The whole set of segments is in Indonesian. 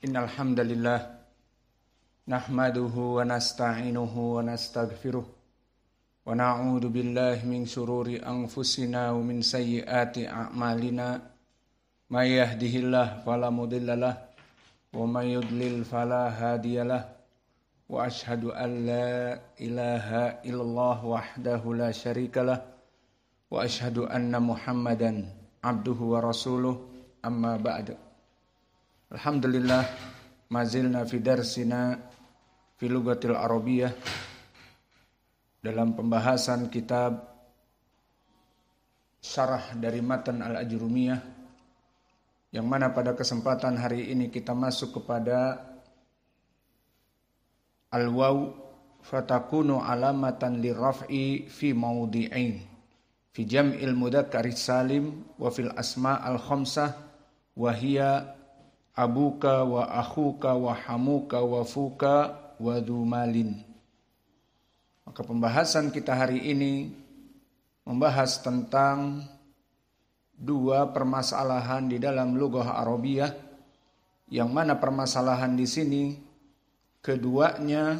Innal hamdalillah nahmaduhu wa nasta'inuhu wa nastaghfiruh wa na'udzu billahi min shururi anfusina wa min sayyiati a'malina may yahdihillahu fala mudhillalah wa may yudlil fala hadiyalah wa ashhadu an la ilaha illallah wahdahu la syarikalah wa ashhadu anna Muhammadan abduhu wa rasuluh amma ba'du. Alhamdulillah mazilna fi darsina fi lugatil arabiyah dalam pembahasan kitab syarah dari matan al-ajrumiyah, yang mana pada kesempatan hari ini kita masuk kepada al-waw fatakunu alamatan lirraf'i fi mawdi'ain fi jam'il mudzakkari salim wa fil asma' al-khamsah wa hiya abuka wa akhuka wa hamuka wa fuka wa dhumalin. Maka pembahasan kita hari ini membahas tentang dua permasalahan di dalam lughah Arabiyah, yang mana permasalahan di sini keduanya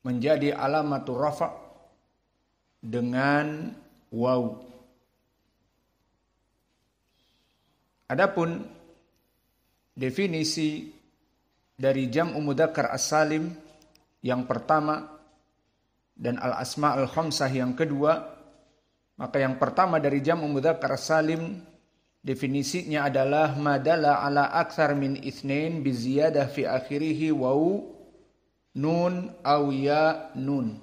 menjadi alamatul rafa' dengan waw. Adapun definisi dari jam'u mudzakkar as-salim yang pertama dan al-asma' al-khamsah yang kedua, maka yang pertama dari jam'u mudzakkar as-salim definisinya adalah madalla ala aktsar min itsnain bi ziyadah fi akhirih waw nun aw ya nun.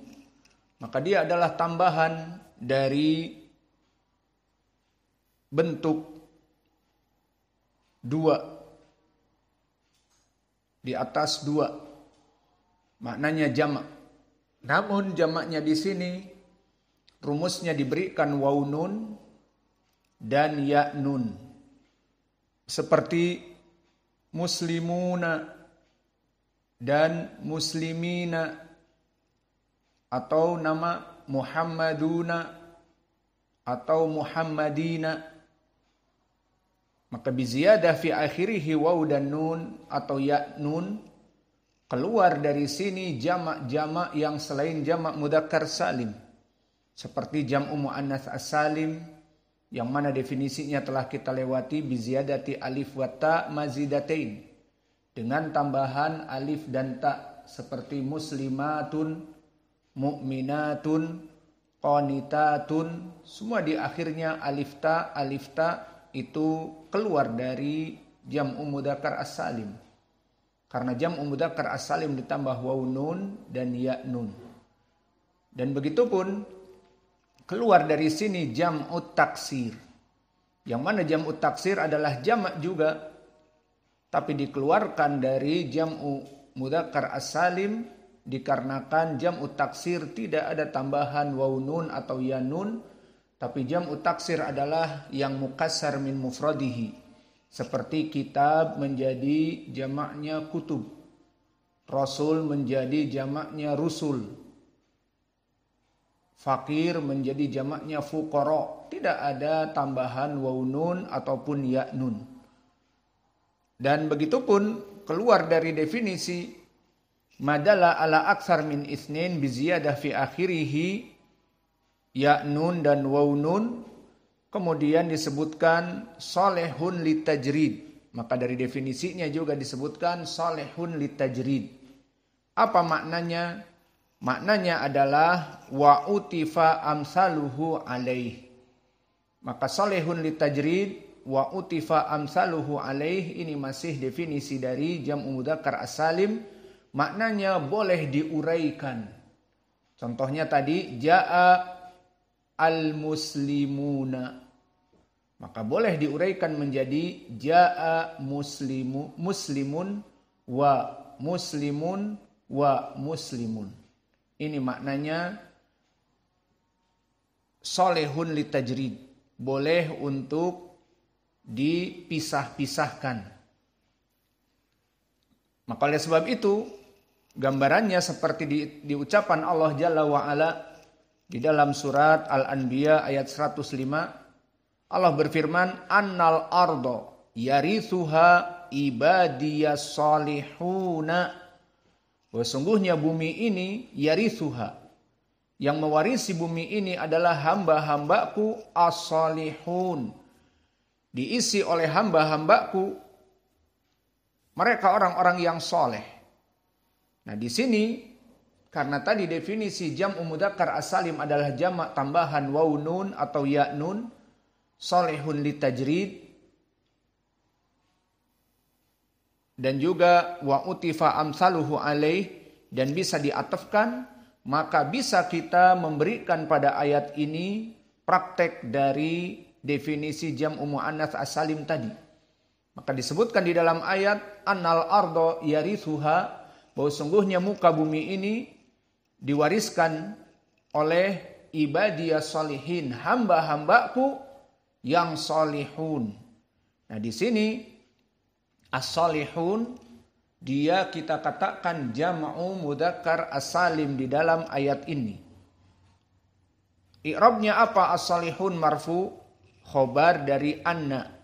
Maka dia adalah tambahan dari bentuk dua di atas dua, maknanya jamak. Namun jamaknya di sini rumusnya diberikan waw nun dan ya nun, seperti muslimuna dan muslimina, atau nama Muhammaduna atau Muhammadina. Maka biziyadah fi akhirih waw dan nun atau ya nun, keluar dari sini jamak-jamak yang selain jamak mudzakkar salim, seperti jam'u muannats as-salim yang mana definisinya telah kita lewati, biziyadati alif wa ta mazidatain, dengan tambahan alif dan ta, seperti muslimatun, mu'minatun, qanitatun, semua di akhirnya alif ta itu keluar dari jam'u mudzakkar as-salim, karena jam'u mudzakkar as-salim ditambah waw nun dan ya nun. Dan begitupun keluar dari sini jam'u taksir, yang mana jam'u taksir adalah jamak juga, tapi dikeluarkan dari jam'u mudzakkar as-salim dikarenakan jam'u taksir tidak ada tambahan waw nun atau ya nun. Tapi jam'u taksir adalah yang mukassar min mufradihi, seperti kitab menjadi jamaknya kutub, rasul menjadi jamaknya rusul, fakir menjadi jamaknya fuqara. Tidak ada tambahan waw nun ataupun ya nun. Dan begitupun keluar dari definisi madalla ala aktsar min itsnain bi ziyadah fi akhirih ya nun dan waw nun, kemudian disebutkan solehun litajrid. Maka dari definisinya juga disebutkan solehun litajrid. Apa maknanya? Maknanya adalah wa utifa amsaluhu alaih. Maka solehun litajrid wa utifa amsaluhu alaih ini masih definisi dari jam'u mudzakkar as-salim, maknanya boleh diuraikan. Contohnya tadi jaa al-muslimuna, maka boleh diuraikan menjadi jaa muslimun wa muslimun wa muslimun. Ini maknanya solehun litajrid, boleh untuk dipisah-pisahkan. Maka oleh sebab itu gambarannya seperti di ucapan Allah Jalla wa'ala di dalam surat Al-Anbiya ayat 105, Allah berfirman, annal ardo yarithuha ibadiyas salihuna. Sesungguhnya bumi ini yarithuha, yang mewarisi bumi ini adalah hamba-hambaku as-salihun. Diisi oleh hamba-hambaku, mereka orang-orang yang soleh. Nah di sini, karena tadi definisi jam'u mudzakkar as-salim adalah jamak tambahan waw nun atau ya nun, solehun litajrid, dan juga wa utifa amsaluhu alaih, dan bisa diatafkan, maka bisa kita memberikan pada ayat ini praktek dari definisi jam'u muannats as-salim tadi. Maka disebutkan di dalam ayat annal ardo yarithuha, bahwa sungguhnya muka bumi ini diwariskan oleh ibadiyas salihin, hamba-hambaku yang salihun. Nah di sini as-salihun dia kita katakan jam'u mudzakkar as-salim di dalam ayat ini. I'rabnya apa? As-salihun marfu, khobar dari anna.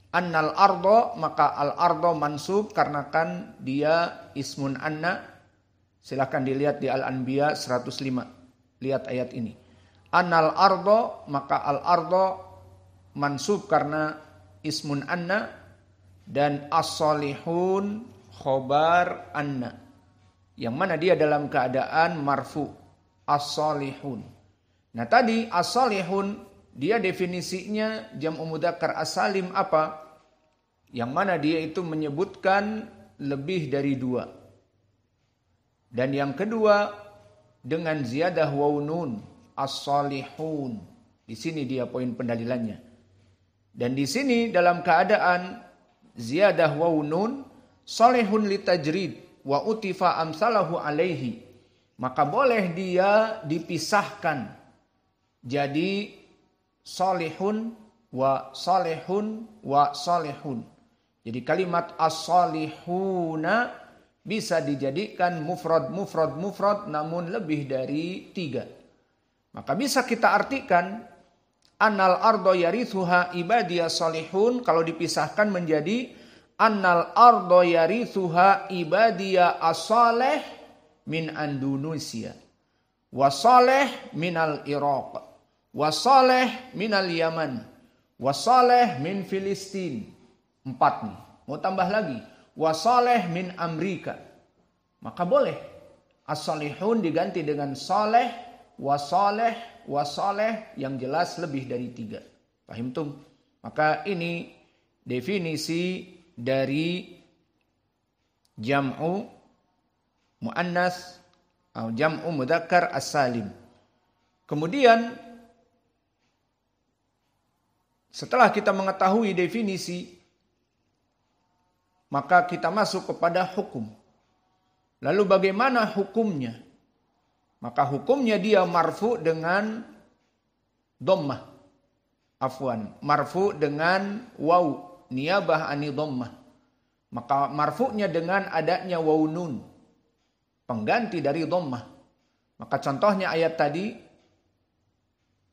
Annal ardo, maka al ardo mansub karena kan dia ismun anna. Silakan dilihat di Al-Anbiya 105. Lihat ayat ini. Annal ardo, maka al ardo mansub karena ismun anna, dan as-salihun khobar anna, yang mana dia dalam keadaan marfu, as-salihun. Nah tadi as-salihun dia definisinya jam'u mudzakkar as-salim apa? Yang mana dia itu menyebutkan lebih dari dua. Dan yang kedua dengan ziyadah waw nun, as-salihun. Di sini dia poin pendalilannya. Dan di sini dalam keadaan ziyadah waw nun, salihun litajrid wa utifa amsalahu alaihi, maka boleh dia dipisahkan jadi salihun wa salihun wa salihun. Jadi kalimat as-salihuna bisa dijadikan mufrad namun lebih dari 3. Maka bisa kita artikan annal ardo yarithuha ibadiyas salihun, kalau dipisahkan menjadi annal ardo yarithuha ibadiya as-salih min Indonesia, wa salih minal Iraq, wa salih minal Yaman, wa salih min Filistin. 4 nih. Mau tambah lagi, wa salih min Amerika. Maka boleh as-salihun diganti dengan salih, wa salih yang jelas lebih dari 3. Paham tum? Maka ini definisi dari jam'u muannats atau jam'u mudzakkar as-salim. Kemudian setelah kita mengetahui definisi, maka kita masuk kepada hukum. Lalu bagaimana hukumnya? Maka hukumnya dia marfu dengan dhammah. Marfu dengan waw, niyabah ani dhammah. Maka marfu'nya dengan adanya waw nun, pengganti dari dhammah. Maka contohnya ayat tadi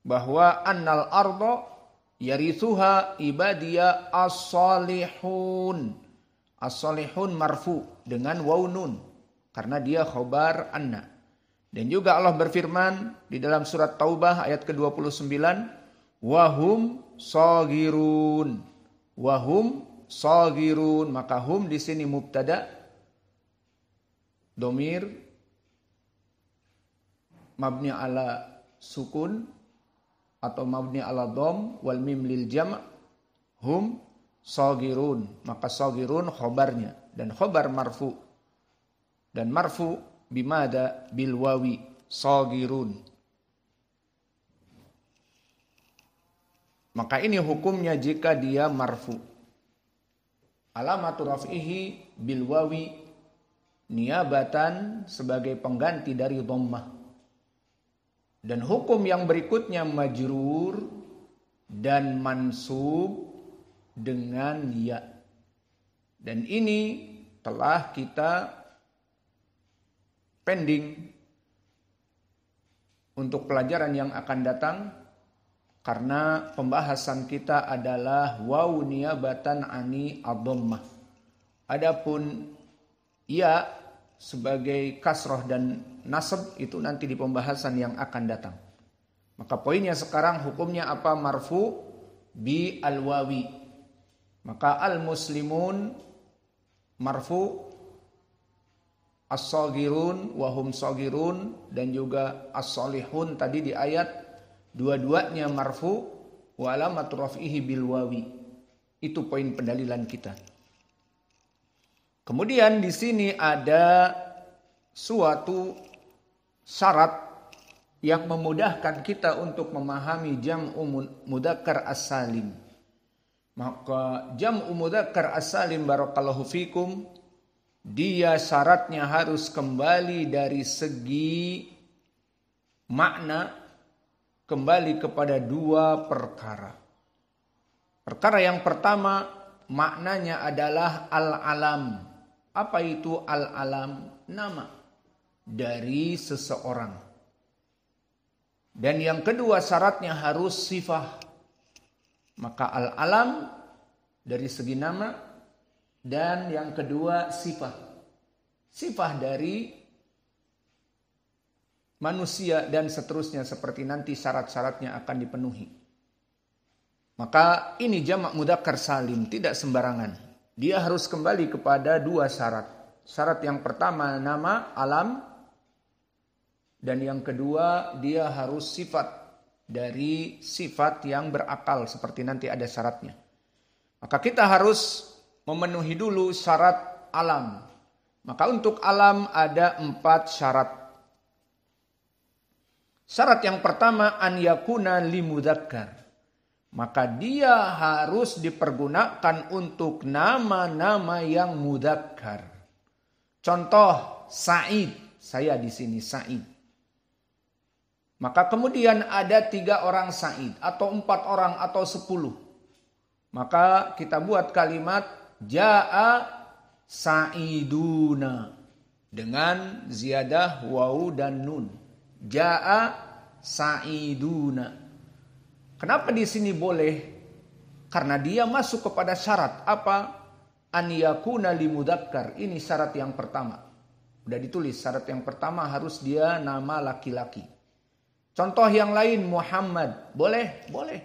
bahwa annal ardo yarithuha ibadiya as-salihun. As-salihun marfu dengan waw nun karena dia khobar anna. Dan juga Allah berfirman di dalam surat Taubah ayat ke-29, wahum saghirun. Wahum saghirun, maka hum di sini mubtada, domir mabni ala sukun atau mabni ala dhom wal mim lil jam', hum saghirun, maka saghirun khobarnya, dan khobar marfu, dan marfu bimada bil wawi saghirun. Maka ini hukumnya jika dia marfu. Alamatu raf'ihi bil wawi niyabatan, sebagai pengganti dari dhammah. Dan hukum yang berikutnya majrur dan mansub dengan ya. Dan ini telah kita pending untuk pelajaran yang akan datang, Karena pembahasan kita adalah waw niyabatan ani ad-dhammah. Adapun ya sebagai kasroh dan nasab itu nanti di pembahasan yang akan datang. Maka poinnya sekarang hukumnya apa? Marfu bi al-wawi. Maka al-muslimun marfu, as-saghirun wahum saghirun, dan juga as-salihun tadi di ayat dua-duanya marfu wa alamatu raf'ihi bil wawi. Itu poin pendalilan kita. Kemudian di sini ada suatu syarat yang memudahkan kita untuk memahami jam'u mudzakkar as-salim. Maka jam'u mudzakkar as-salim barakallahu fikum, dia syaratnya harus kembali dari segi makna, kembali kepada dua perkara. Perkara yang pertama maknanya adalah al-alam. Apa itu al-alam? Nama dari seseorang. Dan yang kedua syaratnya harus sifah. Maka al-alam dari segi nama, dan yang kedua sifah. Sifah dari manusia dan seterusnya, seperti nanti syarat-syaratnya akan dipenuhi. Maka ini jamak mudzakkar salim, tidak sembarangan. Dia harus kembali kepada dua syarat. Syarat yang pertama nama, alam, dan yang kedua dia harus sifat dari sifat yang berakal, seperti nanti ada syaratnya. Maka kita harus memenuhi dulu syarat alam. Maka untuk alam ada 4 syarat. Syarat yang pertama an yakuna limudzakkar. Maka dia harus dipergunakan untuk nama-nama yang mudzakkar. Contoh Sa'id, saya di sini Sa'id. Maka kemudian ada 3 orang Sa'id atau 4 orang atau 10. Maka kita buat kalimat Ja'a Sa'iduna dengan ziyadah waw dan nun. Ja'a Sa'iduna. Kenapa di sini boleh? Karena dia masuk kepada syarat apa? An yakuna limudzakkar. Ini syarat yang pertama. Udah ditulis syarat yang pertama harus dia nama laki-laki. Contoh yang lain Muhammad. Boleh? Boleh.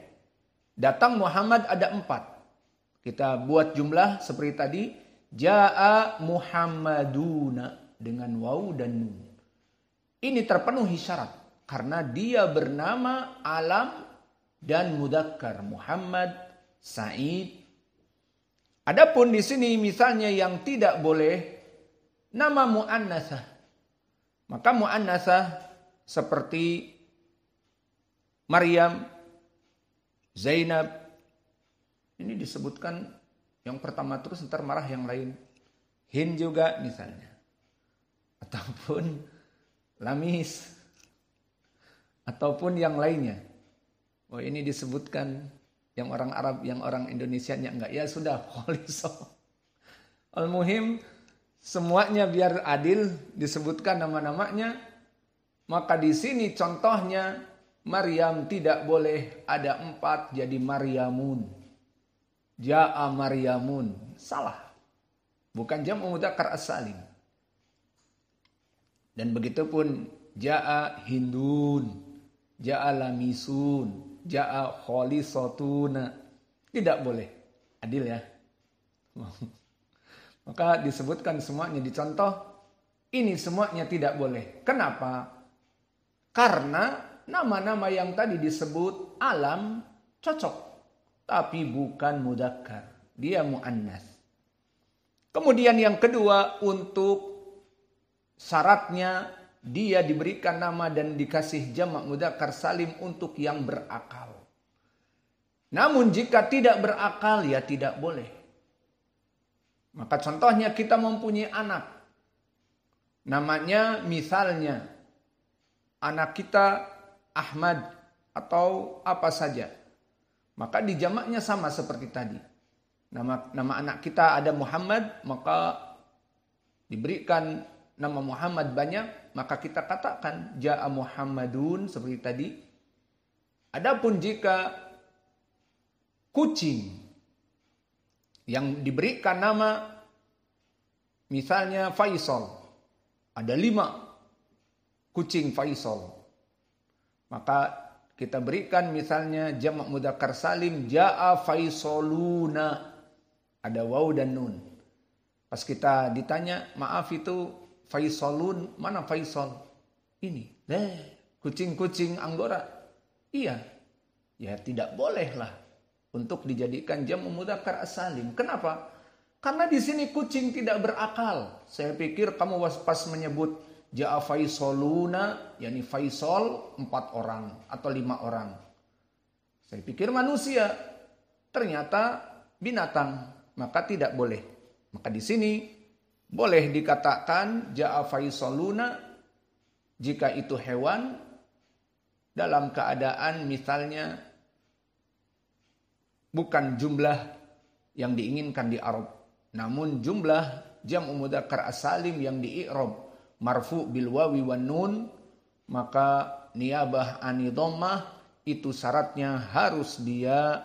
Datang Muhammad ada 4. Kita buat jumlah seperti tadi. Ja'a Muhammaduna dengan waw dan nun. Ini terpenuhi syarat. Karena dia bernama alam dan mudzakkar. Muhammad, Sa'id. Adapun di sini misalnya yang tidak boleh nama mu'annatsah. Maka mu'annatsah seperti Maryam, Zainab. Ini disebutkan yang pertama terus ntar marah yang lain. Hind juga misalnya. Ataupun Lamis. Ataupun yang lainnya. Oh ini disebutkan yang orang Arab, yang orang Indonesianya enggak. Ya sudah, kholiso. Al-muhim semuanya biar adil disebutkan nama-namanya. Maka di sini contohnya Maryam tidak boleh ada 4 jadi Maryamun. Ja'a Maryamun. Salah. Bukan jam'u mudzakkar as-salim. Dan begitu pun Ja'a Hindun. Ja'a Lamisun. Ja'a kholisatuna. Tidak boleh. Adil ya. Maka disebutkan semuanya dicontoh. Ini semuanya tidak boleh. Kenapa? Karena nama-nama yang tadi disebut alam cocok. Tapi bukan mudzakkar. Dia mu'annas. Kemudian yang kedua untuk syaratnya dia diberikan nama dan dikasih jamak mudzakkar salim untuk yang berakal. Namun jika tidak berakal ya tidak boleh. Maka contohnya kita mempunyai anak. Namanya misalnya anak kita Ahmad atau apa saja. Maka di jamaknya sama seperti tadi. Nama anak kita ada Muhammad, maka diberikan nama Muhammad banyak, maka kita katakan Ja'a Muhammadun seperti tadi. Adapun jika kucing yang diberikan nama misalnya Faisal, ada 5 kucing Faisal, maka kita berikan misalnya jamak mudzakkar salim jaa Faisaluna, ada waw dan nun. Pas kita ditanya, maaf itu Faisalun, mana Faisal? Ini, kucing-kucing Anggora. Iya, ya tidak bolehlah untuk dijadikan jamak mudzakkar as-salim. Kenapa? Karena di sini kucing tidak berakal. Saya pikir kamu pas menyebut ja'a Faisaluna, yakni Faisal 4 orang atau 5 orang. Saya pikir manusia, ternyata binatang, maka tidak boleh. Maka di sini boleh dikatakan ja'a Faisaluna jika itu hewan dalam keadaan misalnya bukan jumlah yang diinginkan di Arab, namun jumlah jam'u mudzakkar as-salim yang di i'rab marfu bil wawi wan nun, maka niyabah ani dhammah itu syaratnya harus dia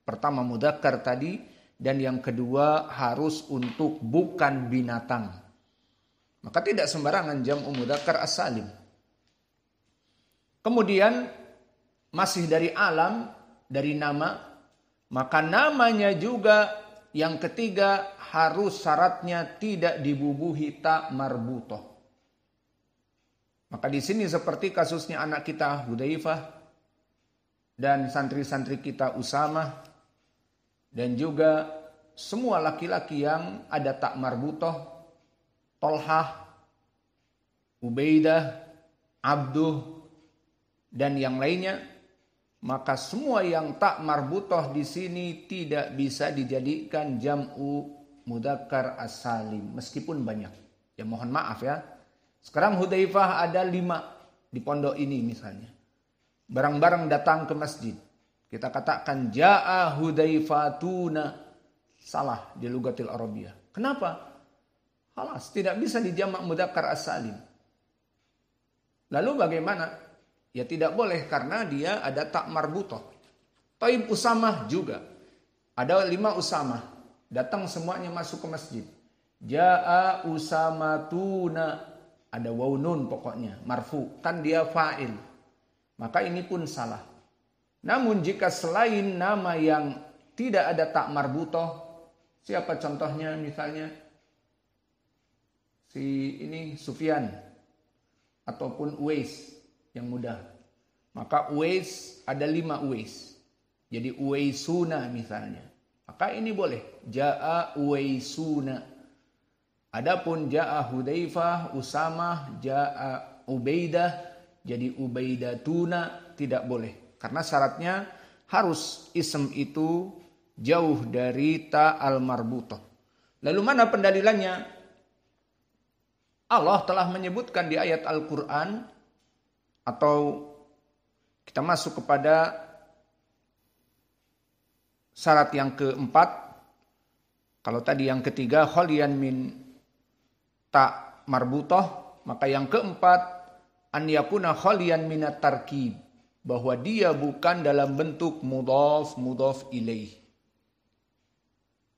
pertama mudzakkar tadi, dan yang kedua harus untuk bukan binatang. Maka tidak sembarangan jam'u mudzakkar as-salim. Kemudian masih dari alam, dari nama, maka namanya juga yang ketiga harus syaratnya tidak dibubuhi ta marbutoh. Maka di sini seperti kasusnya anak kita Hudzaifah dan santri-santri kita Usamah dan juga semua laki-laki yang ada tak marbutoh, Tolhah, Ubaidah, Abduh, dan yang lainnya, maka semua yang tak marbutoh di sini tidak bisa dijadikan jam'u mudzakkar as-salim meskipun banyak. Ya mohon maaf ya. Sekarang Hudzaifah ada 5 di pondok ini misalnya. Barang-barang datang ke masjid. Kita katakan ja'a Hudzaifatuna. Salah di lugatil Arabiyah. Kenapa? Halas, tidak bisa dijamak mudzakkar as-salim. Lalu bagaimana? Ya tidak boleh karena dia ada tak marbutoh. Taib Usamah juga. Ada 5 Usamah. Datang semuanya masuk ke masjid. Ja'a Usamatuna. Ada waw nun pokoknya. Marfu. Kan dia fa'il. Maka ini pun salah. Namun jika selain nama yang tidak ada tak marbutoh. Siapa contohnya misalnya? Si ini Sufyan. Ataupun Uwais. Yang mudah. Maka Uwais ada 5 Uwais. Jadi Uwaisuna misalnya. Maka ini boleh. Ja'a Uwaisuna. Adapun ja'a Hudzaifah, Usamah, ja'a Ubaidah. Jadi Ubaidatuna tidak boleh. Karena syaratnya harus ism itu jauh dari ta al-marbutoh. Lalu mana pendalilannya? Allah telah menyebutkan di ayat Al-Quran. Atau kita masuk kepada syarat yang keempat. Kalau tadi yang ketiga khalian min ta marbutoh, maka yang keempat an yakuna khalian minat tarkib, bahwa dia bukan dalam bentuk mudhaf ilaih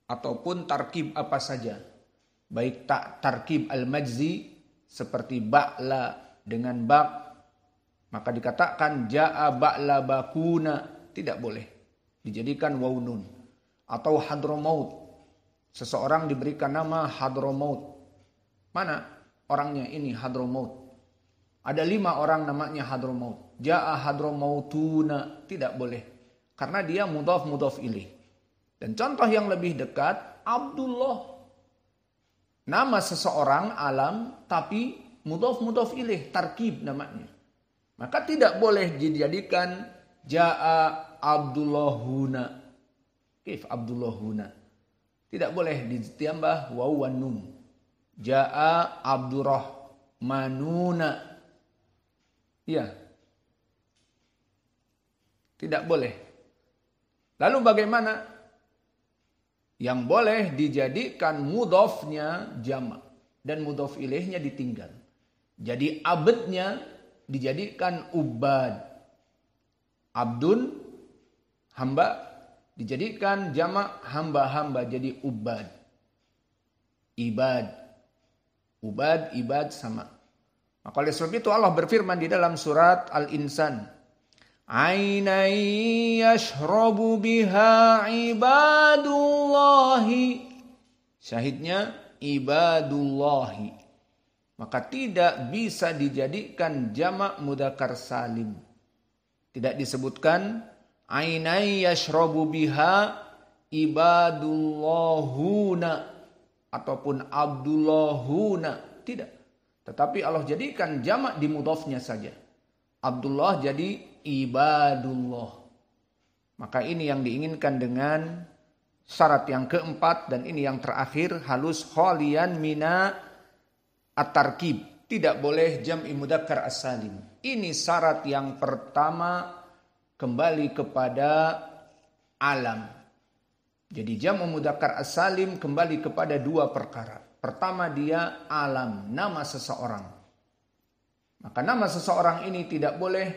ataupun tarkib apa saja, baik tarkib al-majzi seperti ba'la dengan bak. Maka dikatakan ja'a ba'la bakuna, tidak boleh dijadikan waw nun. Atau hadramaut, seseorang diberikan nama hadramaut. Mana orangnya ini hadramaut? Ada 5 orang namanya hadramaut. Ja'a hadramautuna, tidak boleh karena dia mudhaf ilaih. Dan contoh yang lebih dekat Abdullah, nama seseorang alam tapi mudhaf ilaih, tarkib namanya. Maka tidak boleh dijadikan ja'a Abdullahuna. Kif Abdullahuna. Tidak boleh ditambah waw wan nun. Ja'a Abdurrahmanuna. Iya. Tidak boleh. Lalu bagaimana? Yang boleh dijadikan mudhafnya jamak dan mudhaf ilaihnya ditinggal. Jadi abadnya dijadikan ubad. Abdun, hamba, dijadikan jamak hamba-hamba jadi ubad. Ibad. Ubad, ibad sama. Maka oleh sebab itu Allah berfirman di dalam surat Al-Insan. Ainan yashrabu biha ibadullahi. Syahidnya ibadullahi. Maka tidak bisa dijadikan jamak mudzakkar salim. Tidak disebutkan ainan yashrabu biha ibadullahuna ataupun abdullahuna, tidak. Tetapi Allah jadikan jamak di mudhafnya saja. Abdullah jadi ibadullah. Maka ini yang diinginkan dengan syarat yang keempat, dan ini yang terakhir, halus khalian mina at-tarkib. Tidak boleh jam'i mudzakkar as-salim. Ini syarat yang pertama, kembali kepada alam. Jadi jam'u mudzakkar as-salim kembali kepada dua perkara. Pertama, dia alam, nama seseorang. Maka nama seseorang ini tidak boleh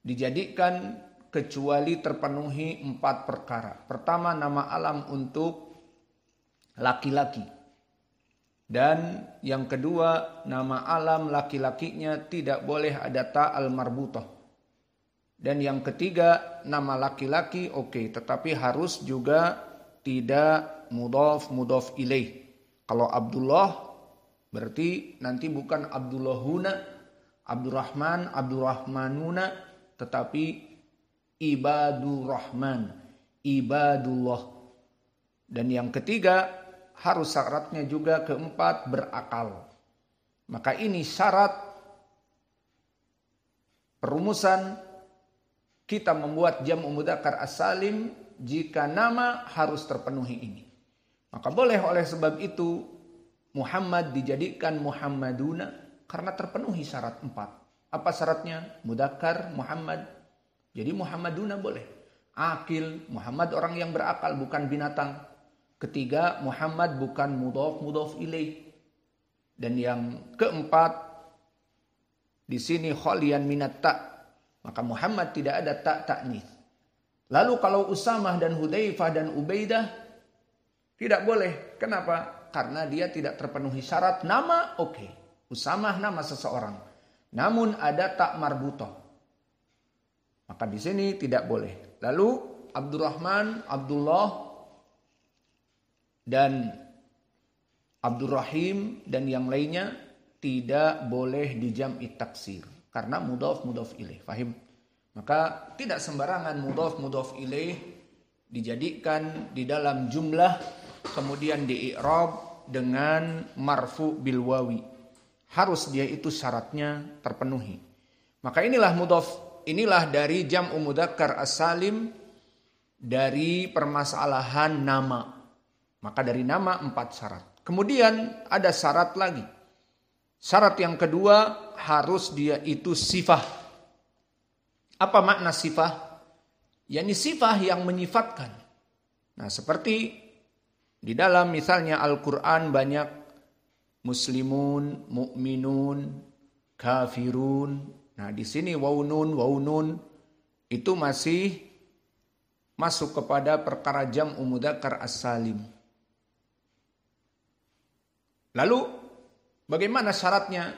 dijadikan kecuali terpenuhi 4 perkara. Pertama, nama alam untuk laki-laki. Dan yang kedua, nama alam laki-lakinya tidak boleh ada ta'al marbutah. Dan yang ketiga, nama laki-laki oke, tetapi harus juga tidak mudhaf ilaih. Kalau Abdullah berarti nanti bukan Abdullahuna, Abdurrahman, Abdurrahmanuna, tetapi Ibadurrahman, Ibadullah. Dan yang ketiga, harus syaratnya juga keempat berakal. Maka ini syarat perumusan kita membuat jam'u mudzakkar as-salim jika nama harus terpenuhi ini. Maka boleh oleh sebab itu Muhammad dijadikan Muhammaduna karena terpenuhi syarat 4. Apa syaratnya? Mudzakkar Muhammad. Jadi Muhammaduna boleh. Akil, Muhammad orang yang berakal bukan binatang. Ketiga, Muhammad bukan mudhaf ilaih. Dan yang keempat, di sini khalian minat ta'. Maka Muhammad tidak ada ta'nis. Lalu kalau Usamah dan Hudzaifah dan Ubaidah tidak boleh. Kenapa? Karena dia tidak terpenuhi syarat nama, oke. Usamah nama seseorang. Namun ada tak marbutah. Maka di sini tidak boleh. Lalu Abdurrahman, Abdullah dan Abdurrahim dan yang lainnya tidak boleh dijam'i taksir. Karena mudhaf ilaih. Fahim? Maka tidak sembarangan mudhaf ilaih dijadikan di dalam jumlah kemudian di-i'rab dengan marfu bil wawi. Harus dia itu syaratnya terpenuhi. Maka inilah dari jam'u mudzakkar as-salim dari permasalahan nama. Maka dari nama 4 syarat. Kemudian ada syarat lagi. Syarat yang kedua, harus dia itu sifah. Apa makna sifah? yakni sifat yang menyifatkan. Nah, seperti di dalam misalnya Al-Quran banyak muslimun, mu'minun, kafirun. Nah, di sini waunun itu masih masuk kepada perkara jam'u mudzakkar as-salim. Lalu bagaimana syaratnya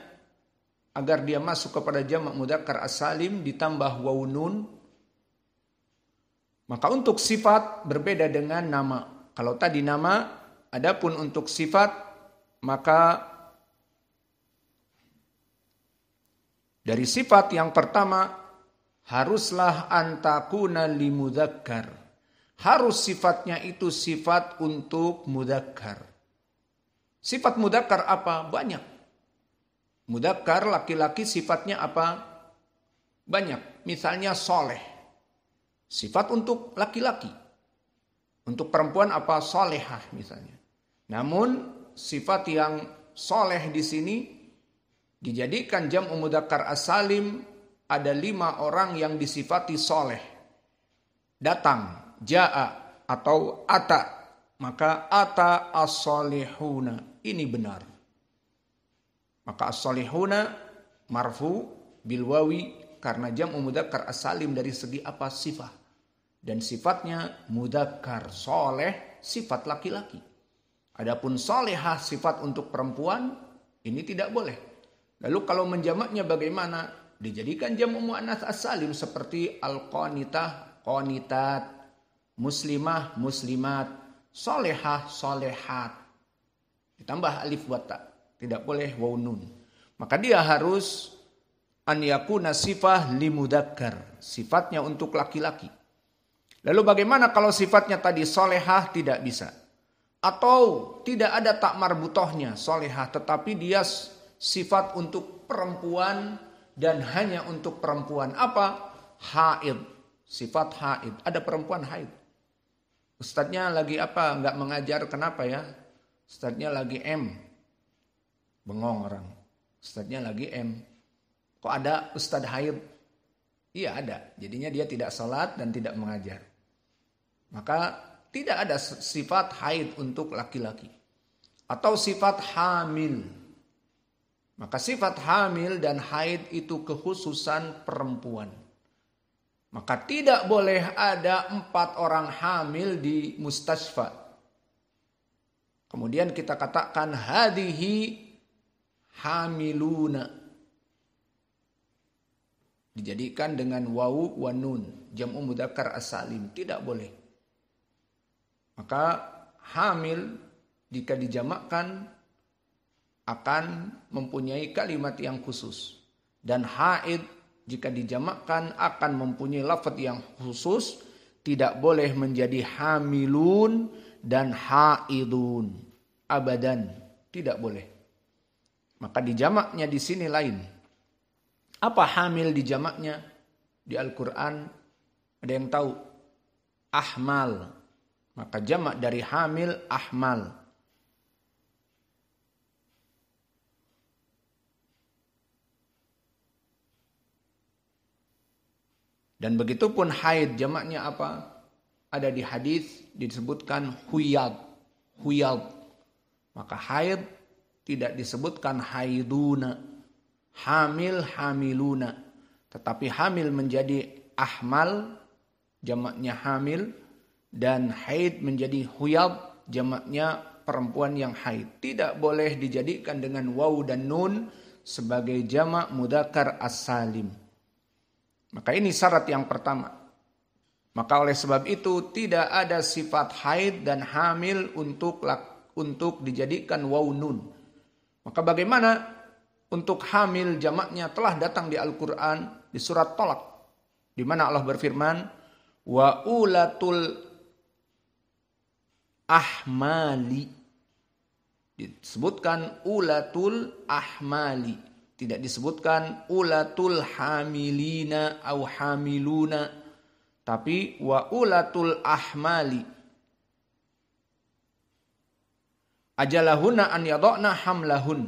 agar dia masuk kepada jam'u mudzakkar as-salim ditambah waunun? Maka untuk sifat berbeda dengan nama. Kalau tadi nama, adapun untuk sifat maka dari sifat yang pertama haruslah antakuna limudzakkar. Harus sifatnya itu sifat untuk mudzakkar. Sifat mudzakkar apa? Banyak. Mudzakkar laki-laki sifatnya apa? Banyak. Misalnya soleh. Sifat untuk laki-laki. Untuk perempuan apa? Solehah misalnya. Namun sifat yang soleh di sini dijadikan jam'u mudzakkar as-salim, ada 5 orang yang disifati soleh. Datang, ja'a atau ata. Maka ata as-solihuna. Ini benar. Maka as-solihuna marfu bil wawi karena jam'u mudzakkar as-salim dari segi apa? Sifat. Dan sifatnya mudzakkar, soleh, sifat laki-laki. Adapun solehah sifat untuk perempuan, ini tidak boleh. Lalu kalau menjamaknya bagaimana? Dijadikan jam'u muannats as-salim seperti al-qanitah, qanitat, muslimah, muslimat, solehah, solehat. Ditambah alif wa ta. Tidak boleh waw nun. Maka dia harus an yakuna sifah limudzakkar. Sifatnya untuk laki-laki. Lalu bagaimana kalau sifatnya tadi solehah? Tidak bisa. Atau tidak ada tak marbutohnya solehah. Tetapi dia sifat untuk perempuan dan hanya untuk perempuan. Apa? Haid. Sifat haid. Ada perempuan haid. Ustadznya lagi apa? Enggak mengajar. Kenapa ya? Ustadznya lagi M. Bengong orang. Ustadznya lagi M. Kok ada ustadz haid? Iya ada. Jadinya dia tidak salat dan tidak mengajar. Maka tidak ada sifat haid untuk laki-laki. Atau sifat hamil. Maka sifat hamil dan haid itu kekhususan perempuan. Maka tidak boleh ada 4 orang hamil di mustasfa. Kemudian kita katakan hadhihi hamiluna. Dijadikan dengan wawu wa nun. Jam'u mudzakkar as-salim. Tidak boleh. Maka hamil jika dijamakkan akan mempunyai kalimat yang khusus. Dan haid jika dijamakkan akan mempunyai lafaz yang khusus. Tidak boleh menjadi hamilun dan haidun. Abadan. Tidak boleh. Maka dijamaknya di sini lain. Apa hamil dijamaknya? Di Al-Quran ada yang tahu? Ahmal. Maka jamak dari hamil ahmal. Dan begitu pun haid jamaknya apa? Ada di hadis disebutkan huyad. Huyad. Maka haid tidak disebutkan haiduna, hamil, hamiluna. Tetapi hamil menjadi ahmal, jamaknya hamil. Dan haid menjadi huyad, jamaknya perempuan yang haid. Tidak boleh dijadikan dengan waw dan nun sebagai jamak mudzakkar as-salim. Maka ini syarat yang pertama. Maka oleh sebab itu tidak ada sifat haid dan hamil untuk dijadikan waw nun. Maka bagaimana untuk hamil jamaknya telah datang di Al-Quran di surat Tolak. Di mana Allah berfirman, wa ulatul ahmali. Disebutkan ulatul ahmali. Tidak disebutkan ulatul hamilina au hamiluna. Tapi wa ulatul ahmali. Ajalahuna an yadokna hamlahun.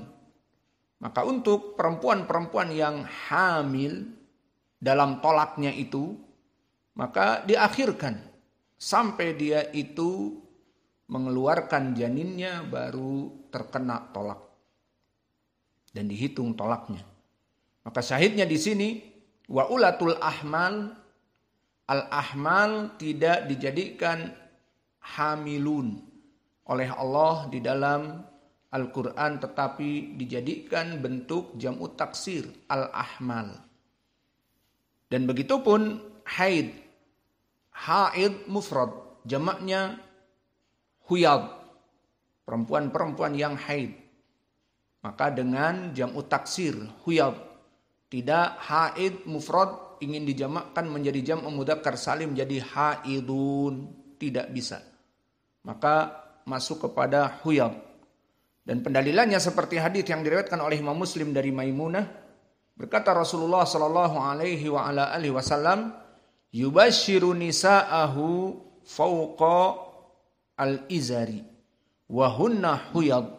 Maka untuk perempuan-perempuan yang hamil dalam tolaknya itu, maka diakhirkan sampai dia itu mengeluarkan janinnya baru terkena tolak dan dihitung tolaknya. Maka syahidnya di sini wa ulatul ahmal, al-ahmal tidak dijadikan hamilun oleh Allah di dalam Al-Quran, tetapi dijadikan bentuk jam'u taksir al-ahmal. Dan begitu pun haid. Haid mufrad, jamaknya huyad. Perempuan-perempuan yang haid. Maka dengan jam'u taksir huyad. Tidak haid mufrad ingin dijamakkan menjadi jam'u mudzakkar salim jadi haidun. Tidak bisa. Maka masuk kepada huyad. Dan pendalilannya seperti hadis yang diriwayatkan oleh Imam Muslim dari Maimunah, berkata Rasulullah sallallahu alaihi wa ala alihi wasallam, yubashiru nisa'ahu fawqa al-izari wa hunna huyad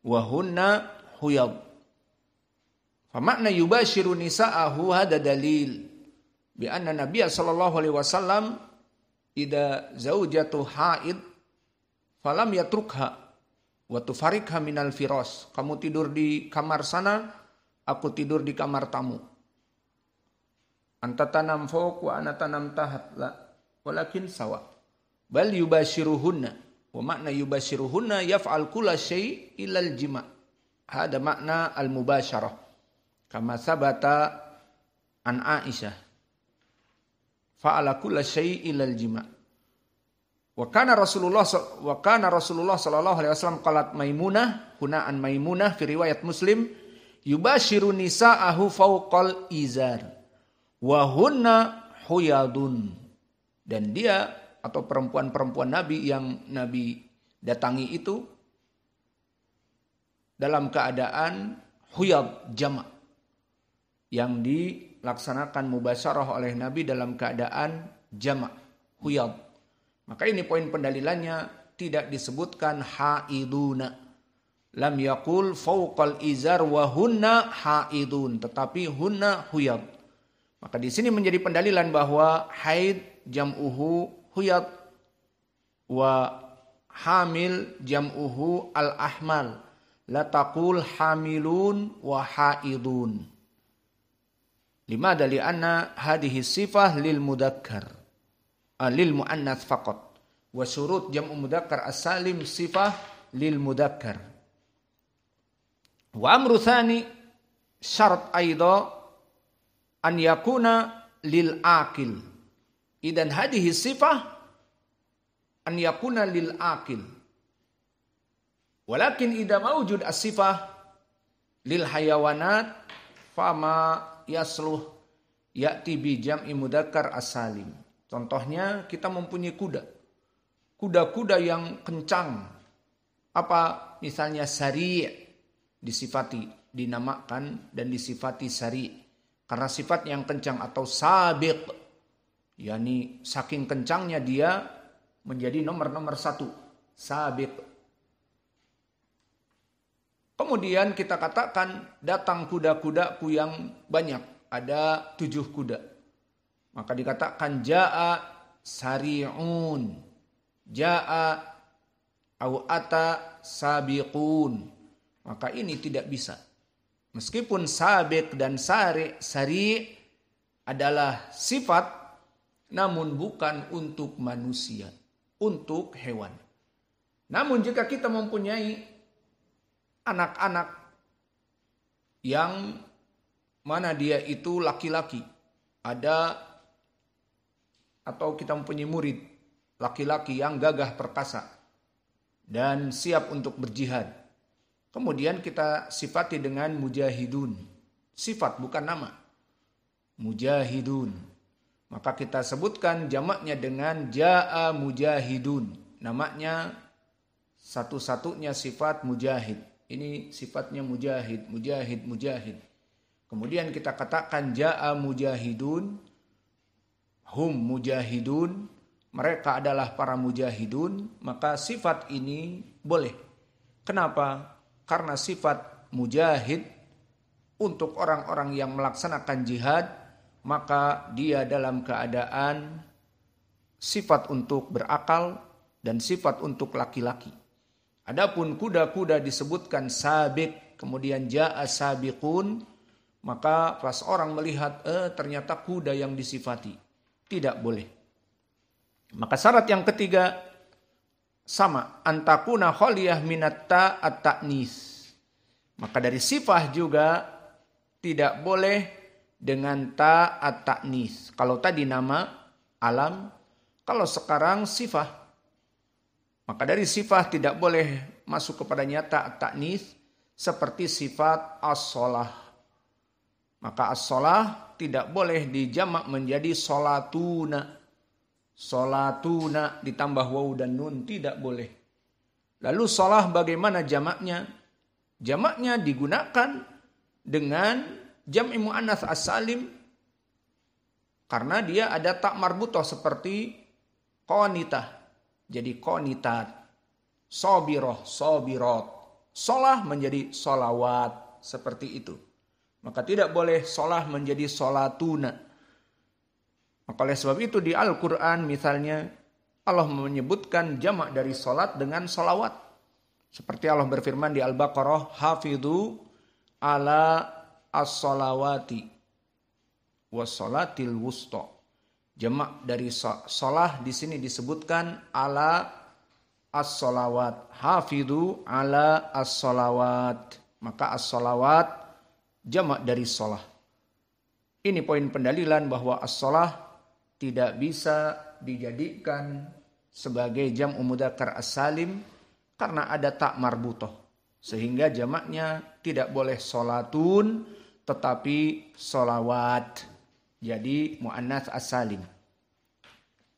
wa hunna huyad. Fa makna yubashiru nisa'ahu hada dalil bi anna Nabiy sallallahu alaihi wasallam idza zaujatu haid falam yatrukha wa tufarikha minal firas. Kamu tidur di kamar sana, aku tidur di kamar tamu. Anta tanam fawq wa ana tanam tahat. La. Walakin sawa. Bal yubashiruhunna. Wa makna yubashiruhunna yaf'al kulla syai' ilal jima'. Hada makna al-mubasyarah. Kama sabata an Aisyah. Fa'ala kulla syai' ilal jima'. Wa kana Rasulullah sallallahu alaihi wasallam qalat Maimunah, hunaan Maimunah fi riwayat Muslim, yubashiru nisa'ahu fawqal izar wa hunna huyadun. Dan dia atau perempuan-perempuan Nabi yang Nabi datangi itu dalam keadaan huyad jama', yang dilaksanakan mubasyarah oleh Nabi dalam keadaan jama' huyad. Maka ini poin pendalilannya, tidak disebutkan haiduna. Lam yaqul fawqal izar wa hunna haidun, tetapi hunna huyad. Maka di sini menjadi pendalilan bahwa haid jam'uhu huyad wa hamil jam'uhu al-ahmal. La taqul hamilun wa haidun. Lima dari anna hadhihi sifah lil mudakkar. Lil muannats faqat. Wa syurut jam'u mudzakkar as-salim sifah lil mudzakkar. Wa amru tsani syarat aidha an yakuna lil aqil. Idan hadhihi sifah an yakuna lil aqil. Walakin idza mawjud as-sifah lil hayawanat fama yasluh ya'ti bi jam'i mudzakkar as-salim. Contohnya kita mempunyai kuda. Kuda-kuda yang kencang. Apa misalnya sari' disifati, dinamakan dan disifati sari' karena sifat yang kencang, atau sabiq, yakni saking kencangnya dia menjadi nomor 1, sabiq. Kemudian kita katakan datang kuda-kudaku yang banyak, ada 7 kuda. Maka dikatakan ja'a sari'un, ja'a au ata sabiqun. Maka ini tidak bisa. Meskipun sabiq dan sari adalah sifat, namun bukan untuk manusia, untuk hewan. Namun jika kita mempunyai anak-anak yang mana dia itu laki-laki, ada atau kita mempunyai murid laki-laki yang gagah perkasa dan siap untuk berjihad. Kemudian kita sifati dengan mujahidun. Sifat bukan nama. Mujahidun. Maka kita sebutkan jamaknya dengan ja'a mujahidun. Namanya satu-satunya sifat mujahid. Ini sifatnya mujahid, mujahid, mujahid. Kemudian kita katakan ja'a mujahidun. Hum mujahidun, mereka adalah para mujahidun, maka sifat ini boleh. Kenapa? Karena sifat mujahid untuk orang-orang yang melaksanakan jihad, maka dia dalam keadaan sifat untuk berakal dan sifat untuk laki-laki. Adapun kuda-kuda disebutkan sabiq, kemudian ja'a sabiqun, maka pas orang melihat ternyata kuda yang disifati. Tidak boleh. Maka syarat yang ketiga sama, antakuna khaliyah minatta at-ta'nis. Maka dari sifah juga tidak boleh dengan ta at-ta'nis. Kalau tadi nama alam, kalau sekarang sifah. Maka dari sifah tidak boleh masuk kepadanya ta at-ta'nis seperti sifat as-shalah. Maka as-shalah tidak boleh dijamak menjadi sholatuna. Sholatuna ditambah waw dan nun, tidak boleh. Lalu sholah bagaimana jamaknya? Jamaknya digunakan dengan jam'i muannats as-salim karena dia ada tak marbutoh seperti qanitah. Jadi qanitat, sabiroh, sabirat. Sholah menjadi sholawat, seperti itu. Maka tidak boleh sholah menjadi sholatuna. Maka oleh sebab itu di Al-Quran misalnya Allah menyebutkan jamak dari sholat dengan sholawat. Seperti Allah berfirman di Al-Baqarah, hafidhu ala as-sholawati wassalatil wusta. Jamak dari shalah di sini disebutkan ala as-shalawat. Hafidhu ala as-shalawat. Maka as-shalawat jamak dari shalah. Ini poin pendalilan bahwa as-shalah tidak bisa dijadikan sebagai jam'u mudzakkar as-salim karena ada tak marbutoh. Sehingga jamaknya tidak boleh sholatun tetapi sholawat. Jadi mu'annats as-salim.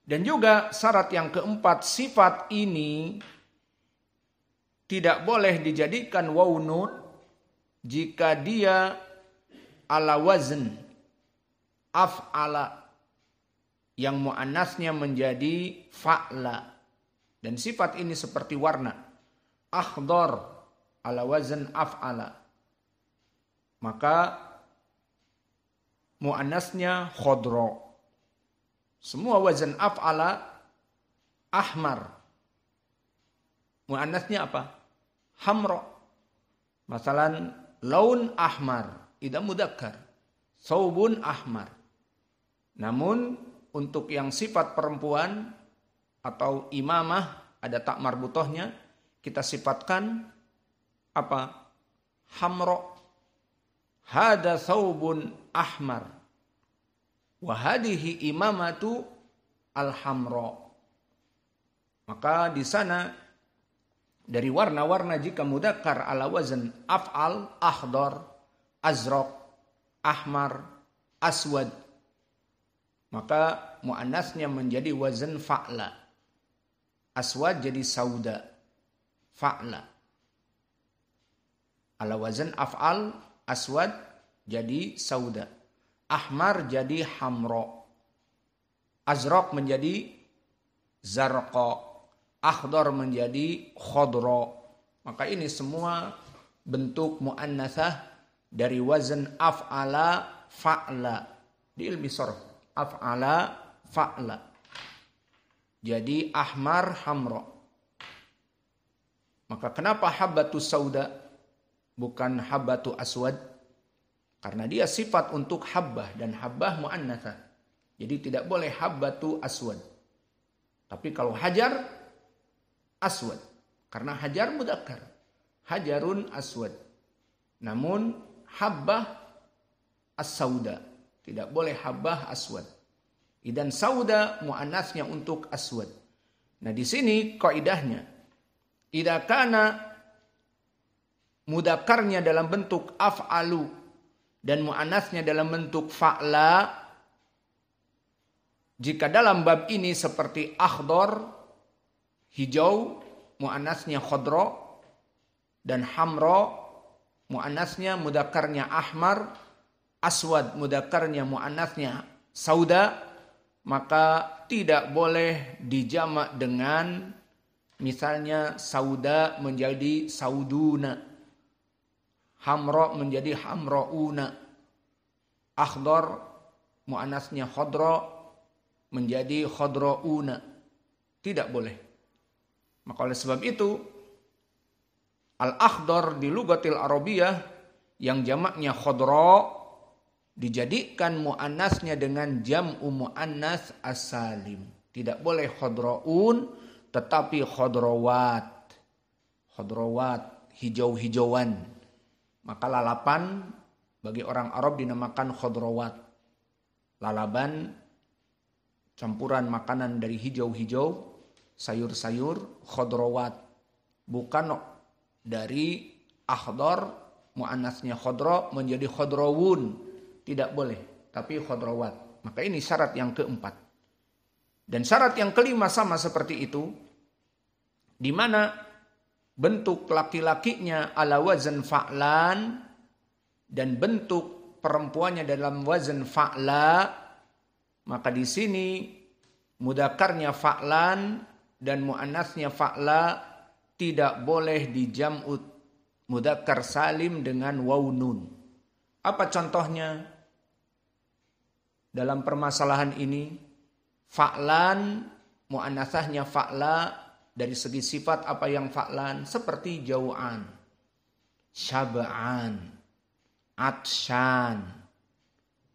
Dan juga syarat yang keempat, sifat ini tidak boleh dijadikan waw nun jika dia ala wazn af'ala yang mu'annasnya menjadi fa'la. Dan sifat ini seperti warna. Akhdar ala wazn af'ala. Maka mu'annasnya khodro. Semua wazn af'ala ahmar. Mu'annasnya apa? Hamro. Masalan laun ahmar. Idza mudzakkar. Saubun ahmar. Namun untuk yang sifat perempuan atau imamah ada tak marbutohnya, kita sifatkan apa? Hamro. Hada saubun ahmar. Wahadihi imamatu al-hamro. Maka di sana dari warna-warna jika mudzakkar ala wazn af'al, akhdar, azraq, ahmar, aswad, maka muannasnya menjadi wazn fa'la. Aswad jadi sauda, fa'la. Ala wazn af'al, aswad jadi sauda. Ahmar jadi hamro. Azraq menjadi zarqa. Akhdar menjadi khodro. Maka ini semua bentuk mu'annatsah dari wazn af'ala fa'la. Di ilmi sharh. Af'ala fa'la. Jadi ahmar hamro. Maka kenapa habbatu sauda bukan habbatu aswad? Karena dia sifat untuk habbah dan habbah mu'annatsah. Jadi tidak boleh habbatu aswad. Tapi kalau hajar aswad. Karena hajar mudzakkar. Hajarun aswad. Namun habbah as-sauda. Tidak boleh habbah aswad. Idan sauda mu'annasnya untuk aswad. Nah di sini kaidahnya. Idza kana mudzakarnya dalam bentuk af'alu dan mu'annasnya dalam bentuk fa'la, jika dalam bab ini seperti akhdar, hijau, mu'annasnya khodro, dan hamro, mu'annasnya mudzakarnya ahmar, aswad mudzakarnya mu'annasnya sauda, maka tidak boleh dijamak dengan misalnya sauda menjadi sauduna, hamro menjadi hamrouna, akhdar mu'annasnya khodro menjadi khodrouna. Tidak boleh. Maka oleh sebab itu al-akhdar di lugatil arabiyah yang jamaknya khodro dijadikan mu'annasnya dengan jam'u mu'annas as-salim. Tidak boleh khodroun tetapi khodrowat. Khodrowat, hijau-hijauan. Maka lalapan bagi orang Arab dinamakan khodrowat. Lalaban campuran makanan dari hijau-hijau, sayur-sayur, khodrowat. Bukan dari akhdar, mu'annasnya khodro menjadi khodrowun. Tidak boleh, tapi khodrowat. Maka ini syarat yang keempat. Dan syarat yang kelima sama seperti itu, di mana bentuk laki-lakinya ala wazn fa'lan dan bentuk perempuannya dalam wazn fa'la, maka di sini mudzakarnya fa'lan dan muannasnya fa'la tidak boleh dijam'u mudzakkar salim dengan waw nun. Apa contohnya? Dalam permasalahan ini fa'lan muannasahnya fa'la. Dari segi sifat apa yang fa'lan? Seperti jau'an, syaba'an, atsyan.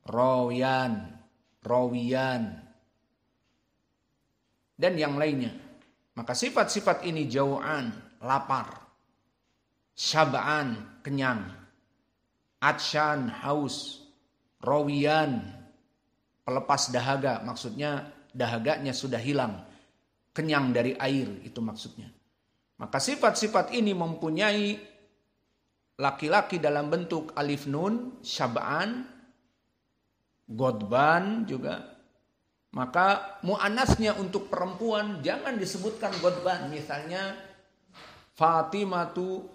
rawiyan, dan yang lainnya. Maka sifat-sifat ini jau'an, lapar, syab'an, kenyang, atsyan, haus, rawiyan, pelepas dahaga, maksudnya dahaganya sudah hilang, kenyang dari air, itu maksudnya. Maka sifat-sifat ini mempunyai laki-laki dalam bentuk alif nun, syab'an, godban juga. Maka mu'anasnya untuk perempuan jangan disebutkan godban. Misalnya Fatimatu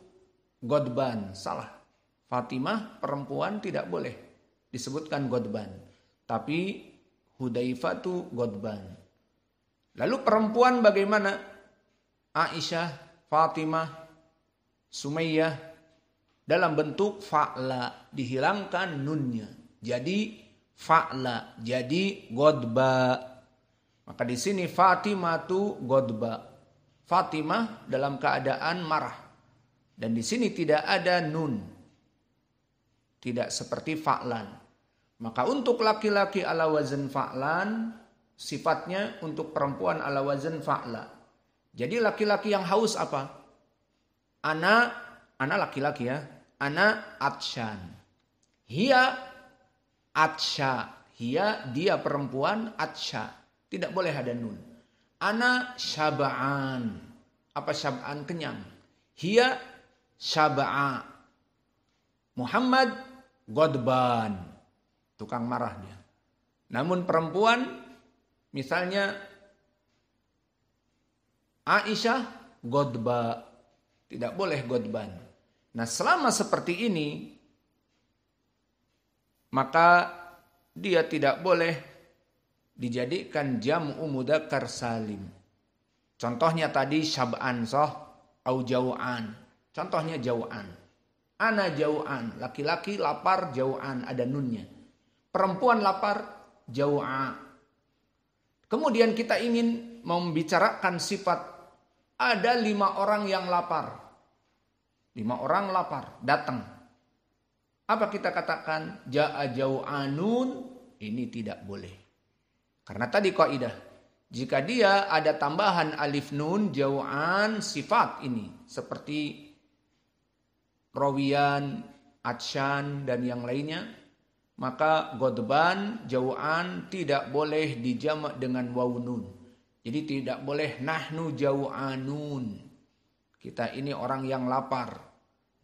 godban, salah. Fatimah perempuan tidak boleh disebutkan godban. Tapi Hudzaifatu godban. Lalu perempuan bagaimana? Aisyah, Fatimah, Sumayyah dalam bentuk fa'la, dihilangkan nunnya. Jadi fa'la, jadi godba. Maka di sini Fatimatu godba. Fatimah dalam keadaan marah. Dan di sini tidak ada nun. Tidak seperti fa'lan. Maka untuk laki-laki ala wazn fa'lan, sifatnya untuk perempuan ala wazn fa'la. Jadi laki-laki yang haus apa? Ana laki-laki ya. Ana atsyan. Hiya atsya. Hiya dia perempuan atsya. Tidak boleh ada nun. Ana syaba'an. Apa syab'an? Kenyang. Hiya syaba'a. Muhammad godban. Tukang marah dia. Namun perempuan misalnya Aisyah godba. Tidak boleh godban. Nah selama seperti ini maka dia tidak boleh dijadikan jam'u mudzakkar salim. Contohnya tadi syab'an soh au jau'an. Contohnya jau'an. Ana jau'an. Laki-laki lapar jau'an. Ada nunnya. Perempuan lapar jau'a. Kemudian kita ingin membicarakan sifat. Ada 5 orang yang lapar. 5 orang lapar. Datang. Apa kita katakan? Ja'a jau'anun. Ini tidak boleh. Karena tadi kaidah. Jika dia ada tambahan alif nun, jau'an, sifat ini. Seperti rawiyan, atsyan, dan yang lainnya. Maka godban, jau'an tidak boleh dijamak dengan waw nun. Jadi tidak boleh nahnu jau'anun. Kita ini orang yang lapar.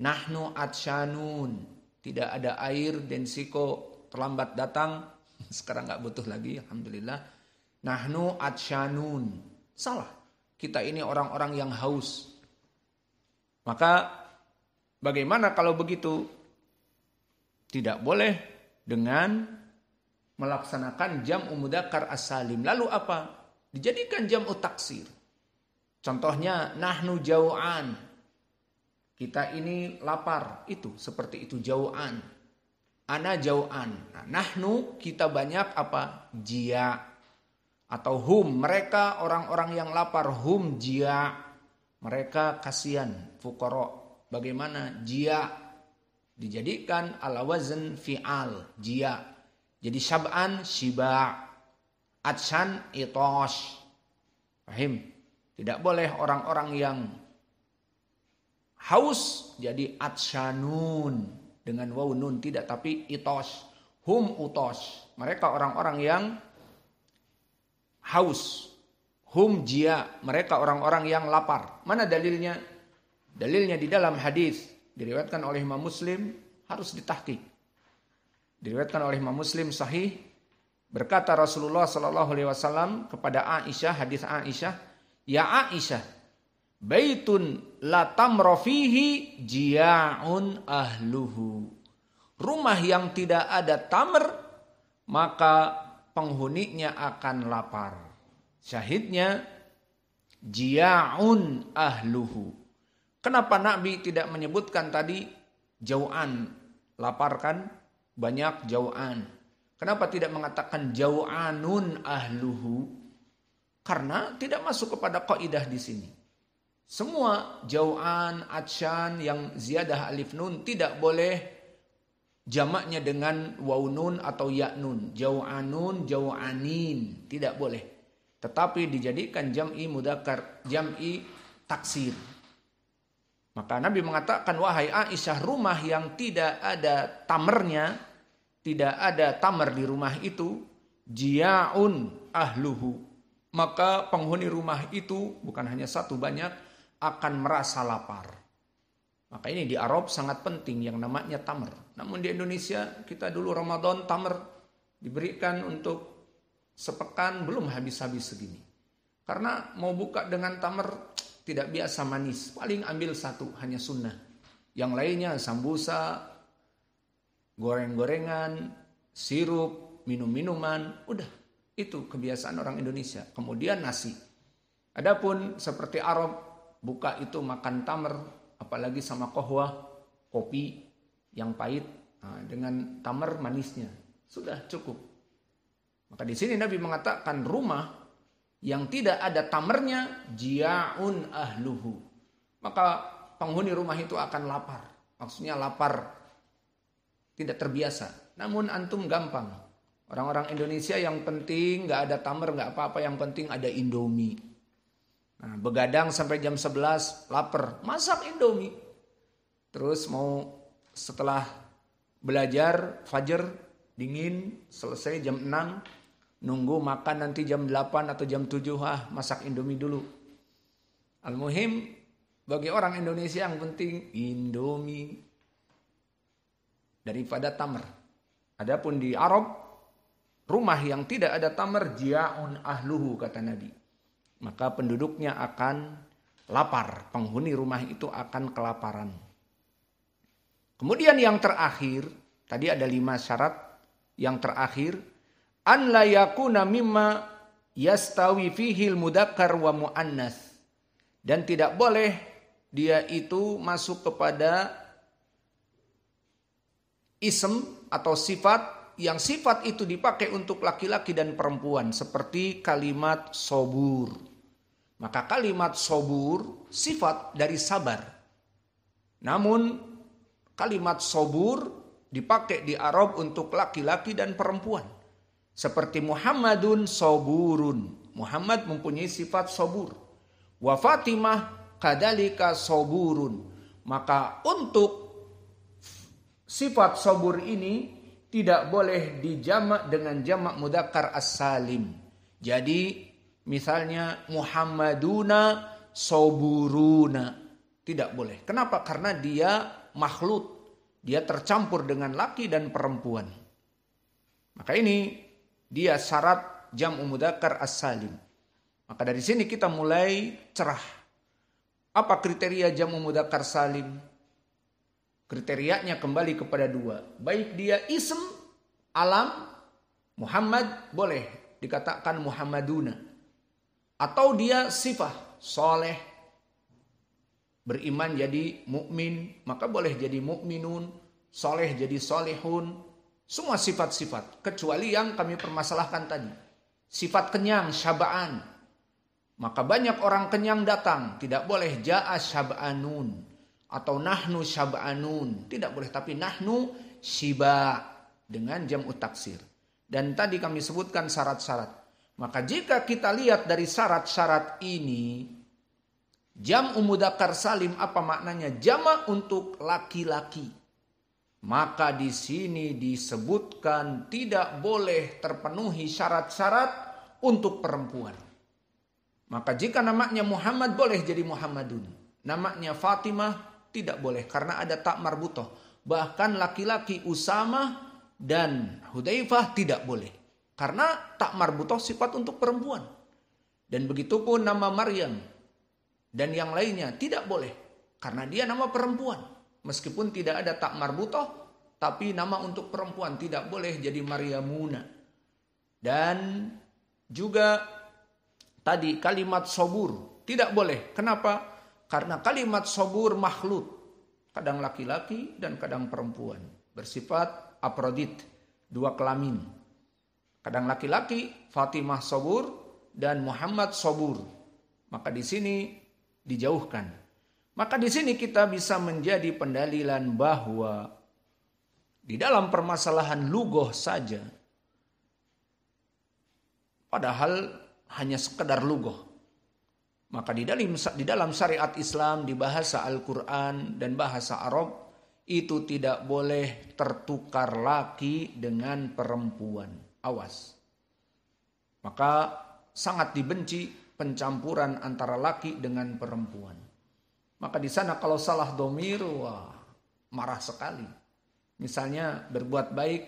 Nahnu atsyanun. Tidak ada air, densiko terlambat datang. Sekarang gak butuh lagi, alhamdulillah. Nahnu atsyanun. Salah. Kita ini orang-orang yang haus. Maka bagaimana kalau begitu? Tidak boleh dengan melaksanakan jam'u mudzakkar as-salim. Lalu apa? Dijadikan jam'u taksir. Contohnya nahnu jau'an. Kita ini lapar. Itu seperti itu jau'an. Ana jau'an. Nah, nahnu kita banyak apa? Jia. Atau hum. Mereka orang-orang yang lapar. Hum jia. Mereka kasihan. Fuqara. Bagaimana? Jia. Dijadikan ala wazn fi'al. Jia. Jadi syab'an shiba'. Atsyan itosh. Paham? Tidak boleh orang-orang yang haus jadi atsyanun dengan waw nun tidak, tapi itosh. Hum utosh. Mereka orang-orang yang haus. Hum jia. Mereka orang-orang yang lapar. Mana dalilnya? Dalilnya di dalam hadis diriwayatkan oleh Imam Muslim, harus ditahqiq. Diriwayatkan oleh Imam Muslim sahih. Berkata Rasulullah SAW kepada Aisyah, hadis Aisyah, ya Aisyah, baitun la tamra fihi jia'un ahluhu. Rumah yang tidak ada tamr, maka penghuninya akan lapar. Syahidnya, jia'un ahluhu. Kenapa Nabi tidak menyebutkan tadi jau'an? Lapar kan? Banyak jau'an. Kenapa tidak mengatakan jau'anun ahluhu? Karena tidak masuk kepada kaidah di sini. Semua jau'an, atsyan yang ziyadah alif nun tidak boleh jamaknya dengan waunun atau ya'nun. Jau'anun, jau'anin. Tidak boleh. Tetapi dijadikan jam'i mudzakkar, jam'i taksir. Maka Nabi mengatakan, wahai Aisyah, rumah yang tidak ada tamernya, tidak ada tamer di rumah itu, jia'un ahluhu. Maka penghuni rumah itu, bukan hanya satu, banyak, akan merasa lapar. Maka ini di Arab sangat penting yang namanya tamer. Namun di Indonesia kita dulu Ramadan tamer diberikan untuk sepekan belum habis-habis segini. Karena mau buka dengan tamer tidak biasa manis. Paling ambil satu, hanya sunnah. Yang lainnya sambusa, goreng-gorengan, sirup, minum-minuman. Udah, itu kebiasaan orang Indonesia. Kemudian nasi. Adapun seperti Arab, buka itu makan tamer, apalagi sama kohwah, kopi yang pahit, dengan tamer manisnya. Sudah cukup. Maka di sini Nabi mengatakan rumah yang tidak ada tamernya, jia'un ahluhu. Maka penghuni rumah itu akan lapar. Maksudnya lapar, tidak terbiasa. Namun antum gampang. Orang-orang Indonesia yang penting gak ada tamer, gak apa-apa. Yang penting ada Indomie. Nah, begadang sampai jam 11, lapar. Masak Indomie. Terus mau setelah belajar, fajar, dingin, selesai jam 6, nunggu makan nanti jam 8 atau jam 7, masak Indomie dulu. Al-muhim, bagi orang Indonesia yang penting Indomie daripada tamer. Adapun di Arab, rumah yang tidak ada tamer, jia'un ahluhu, kata Nabi. Maka penduduknya akan lapar. Penghuni rumah itu akan kelaparan. Kemudian yang terakhir, tadi ada 5 syarat. Yang terakhir, an la yakuna mimma yastawi fihil mudzakkar wa muannas. Dan tidak boleh dia itu masuk kepada ism atau sifat yang sifat itu dipakai untuk laki-laki dan perempuan, seperti kalimat sobur. Maka kalimat sobur sifat dari sabar. Namun kalimat sobur dipakai di Arab untuk laki-laki dan perempuan. Seperti Muhammadun soburun. Muhammad mempunyai sifat sobur. Wa Fatimah kadalika soburun. Maka untuk sifat sobur ini tidak boleh dijamak dengan jamak mudzakkar as-salim. Jadi misalnya Muhammaduna soburuna. Tidak boleh. Kenapa? Karena dia makhlut. Dia tercampur dengan laki dan perempuan. Maka ini dia syarat jam'u mudzakkar as-salim. Maka dari sini kita mulai cerah. Apa kriteria jam'u mudzakkar salim? Kriterianya kembali kepada 2. Baik dia ism, alam, Muhammad, boleh dikatakan Muhammaduna. Atau dia sifah, soleh, beriman jadi mukmin, maka boleh jadi mukminun, soleh jadi solehun. Semua sifat-sifat, kecuali yang kami permasalahkan tadi. Sifat kenyang, syaba'an. Maka banyak orang kenyang datang, tidak boleh ja'a syab'anun atau nahnu syab'anun, tidak boleh, tapi nahnu syiba dengan jam'u taksir. Dan tadi kami sebutkan syarat-syarat. Maka jika kita lihat dari syarat-syarat ini, jam'u mudzakkar salim apa maknanya? Jamak untuk laki-laki. Maka di sini disebutkan tidak boleh terpenuhi syarat-syarat untuk perempuan. Maka jika namanya Muhammad boleh jadi Muhammadun. Namanya Fatimah tidak boleh karena ada tak marbutoh. Bahkan laki-laki Usama dan Hudzaifah tidak boleh. Karena tak marbutoh sifat untuk perempuan. Dan begitu pun nama Maryam dan yang lainnya tidak boleh. Karena dia nama perempuan. Meskipun tidak ada tak marbutoh, tapi nama untuk perempuan tidak boleh jadi Maryamuna. Dan juga tadi kalimat sobur tidak boleh. Kenapa? Karena kalimat sobur makhluk. Kadang laki-laki dan kadang perempuan. Bersifat aprodit, 2 kelamin. Kadang laki-laki, Fatimah sobur dan Muhammad sobur. Maka di sini dijauhkan. Maka di sini kita bisa menjadi pendalilan bahwa di dalam permasalahan lugoh saja, padahal hanya sekedar lugoh. Maka di dalam syariat Islam, di bahasa Al-Quran dan bahasa Arab, itu tidak boleh tertukar laki dengan perempuan. Awas. Maka sangat dibenci pencampuran antara laki dengan perempuan. Maka di sana kalau salah domir, wah, marah sekali. Misalnya berbuat baik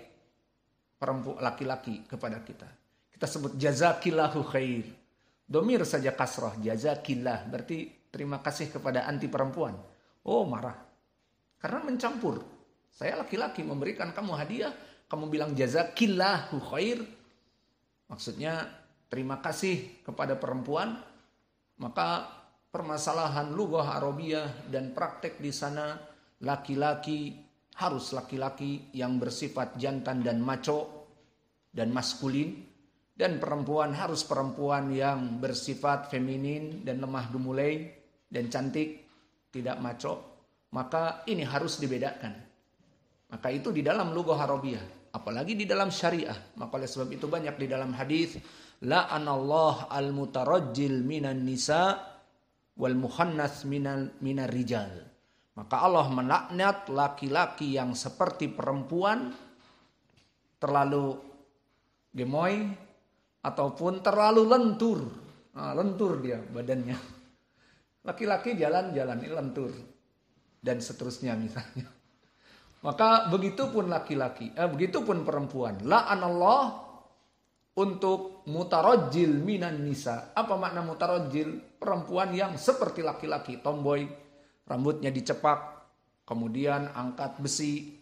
perempuan laki-laki kepada kita. Kita sebut jazakillahu khair. Domir saja kasrah, jazakillah. Berarti terima kasih kepada anti perempuan. Oh, marah. Karena mencampur. Saya laki-laki memberikan kamu hadiah, kamu bilang jazakillahu khair. Maksudnya terima kasih kepada perempuan. Maka permasalahan lughah Arabiyah dan praktek di sana, laki-laki harus laki-laki yang bersifat jantan dan maco dan maskulin. Dan perempuan harus perempuan yang bersifat feminin dan lemah gemulai dan cantik, tidak maco. Maka ini harus dibedakan. Maka itu di dalam lughah Arabiyah, apalagi di dalam syariah. Maka oleh sebab itu banyak di dalam hadis, la'anallah al-mutarajjil minan nisa wal mukhannats minar rijal. Maka Allah melaknat laki-laki yang seperti perempuan, terlalu gemoy ataupun terlalu lentur. Lentur dia badannya. Laki-laki jalan-jalan ini lentur dan seterusnya misalnya. Maka begitupun laki-laki, begitupun perempuan. La'anallah untuk mutarajjil minan nisa. Apa makna mutarajjil? Perempuan yang seperti laki-laki, tomboy, rambutnya dicepak, kemudian angkat besi,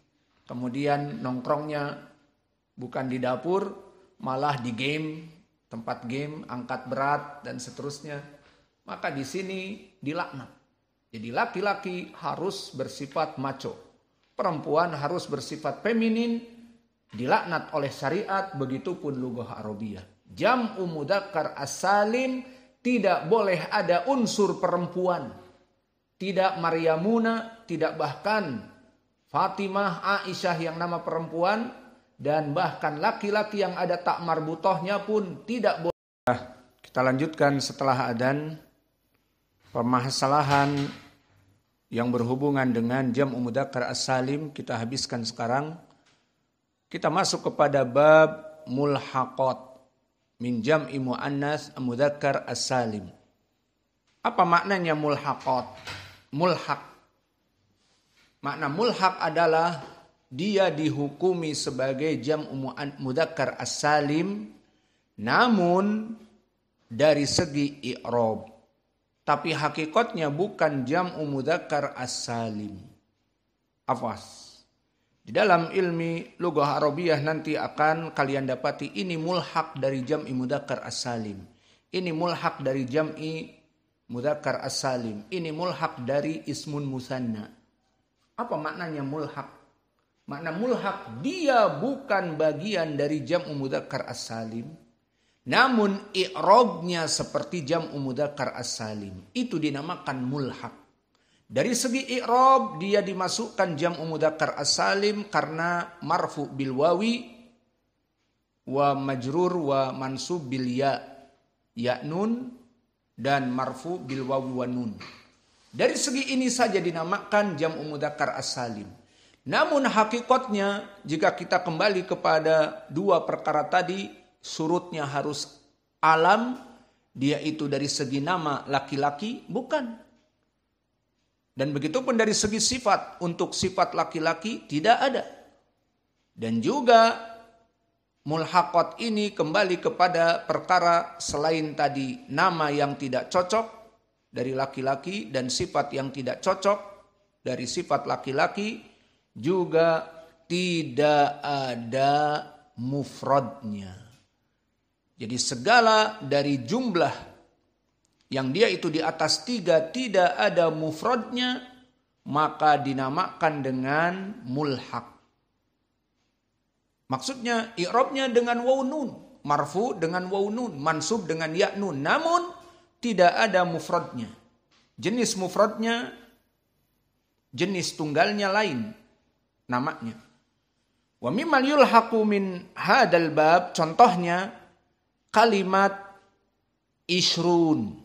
kemudian nongkrongnya bukan di dapur, malah di game, tempat game, angkat berat dan seterusnya. Maka di sini dilaknat. Jadi laki-laki harus bersifat maco, perempuan harus bersifat feminin, dilaknat oleh syariat. Begitupun lughah Arabiyah. Jam'u mudzakkar as-salim, tidak boleh ada unsur perempuan. Tidak Maryamuna, tidak bahkan Fatimah, Aisyah yang nama perempuan, dan bahkan laki-laki yang ada tak marbutohnya pun tidak boleh. Kita lanjutkan setelah adzan permasalahan yang berhubungan dengan jam'u mudzakkar as-salim. Kita habiskan sekarang. Kita masuk kepada bab mulhaqat min jam'i muannas mudzakkar as-salim. Apa maknanya mulhaqat? Mulhaq. Makna mulhaq adalah dia dihukumi sebagai jam'u mudzakkar as-salim namun dari segi i'rab. Tapi hakikatnya bukan jam'u mudzakkar as-salim. Awas. Di dalam ilmi lughah Arabiyah nanti akan kalian dapati ini mulhaq dari jam'i mudzakkar as-salim. Ini mulhaq dari jam'i mudzakkar as-salim. Ini mulhaq dari ismun musanna. Apa maknanya mulhaq? Makna mulhaq, dia bukan bagian dari jam'u mudzakkar as-salim. Namun i'rabnya seperti jam'u mudzakkar as-salim. Itu dinamakan mulhaq. Dari segi i'rab dia dimasukkan jam'u mudzakkar as-salim karena marfu bil wawi wa majrur wa mansub bil ya. Ya nun dan marfu bil wawi wa nun. Dari segi ini saja dinamakan jam'u mudzakkar as-salim. Namun hakikatnya jika kita kembali kepada dua perkara tadi, surutnya harus alam, dia itu dari segi nama laki-laki, bukan. Dan begitu pun dari segi sifat, untuk sifat laki-laki tidak ada. Dan juga mulhaqat ini kembali kepada perkara selain tadi nama yang tidak cocok dari laki-laki dan sifat yang tidak cocok dari sifat laki-laki, juga tidak ada mufradnya. Jadi segala dari jumlah yang dia itu di atas 3 tidak ada mufradnya, maka dinamakan dengan mulhaq. Maksudnya i'rabnya dengan waw nun, marfu dengan waw nun, mansub dengan ya nun, namun tidak ada mufradnya. Jenis mufradnya, jenis tunggalnya lain namanya. Wa mimmal yulhaqu min hadal bab, contohnya kalimat isrun.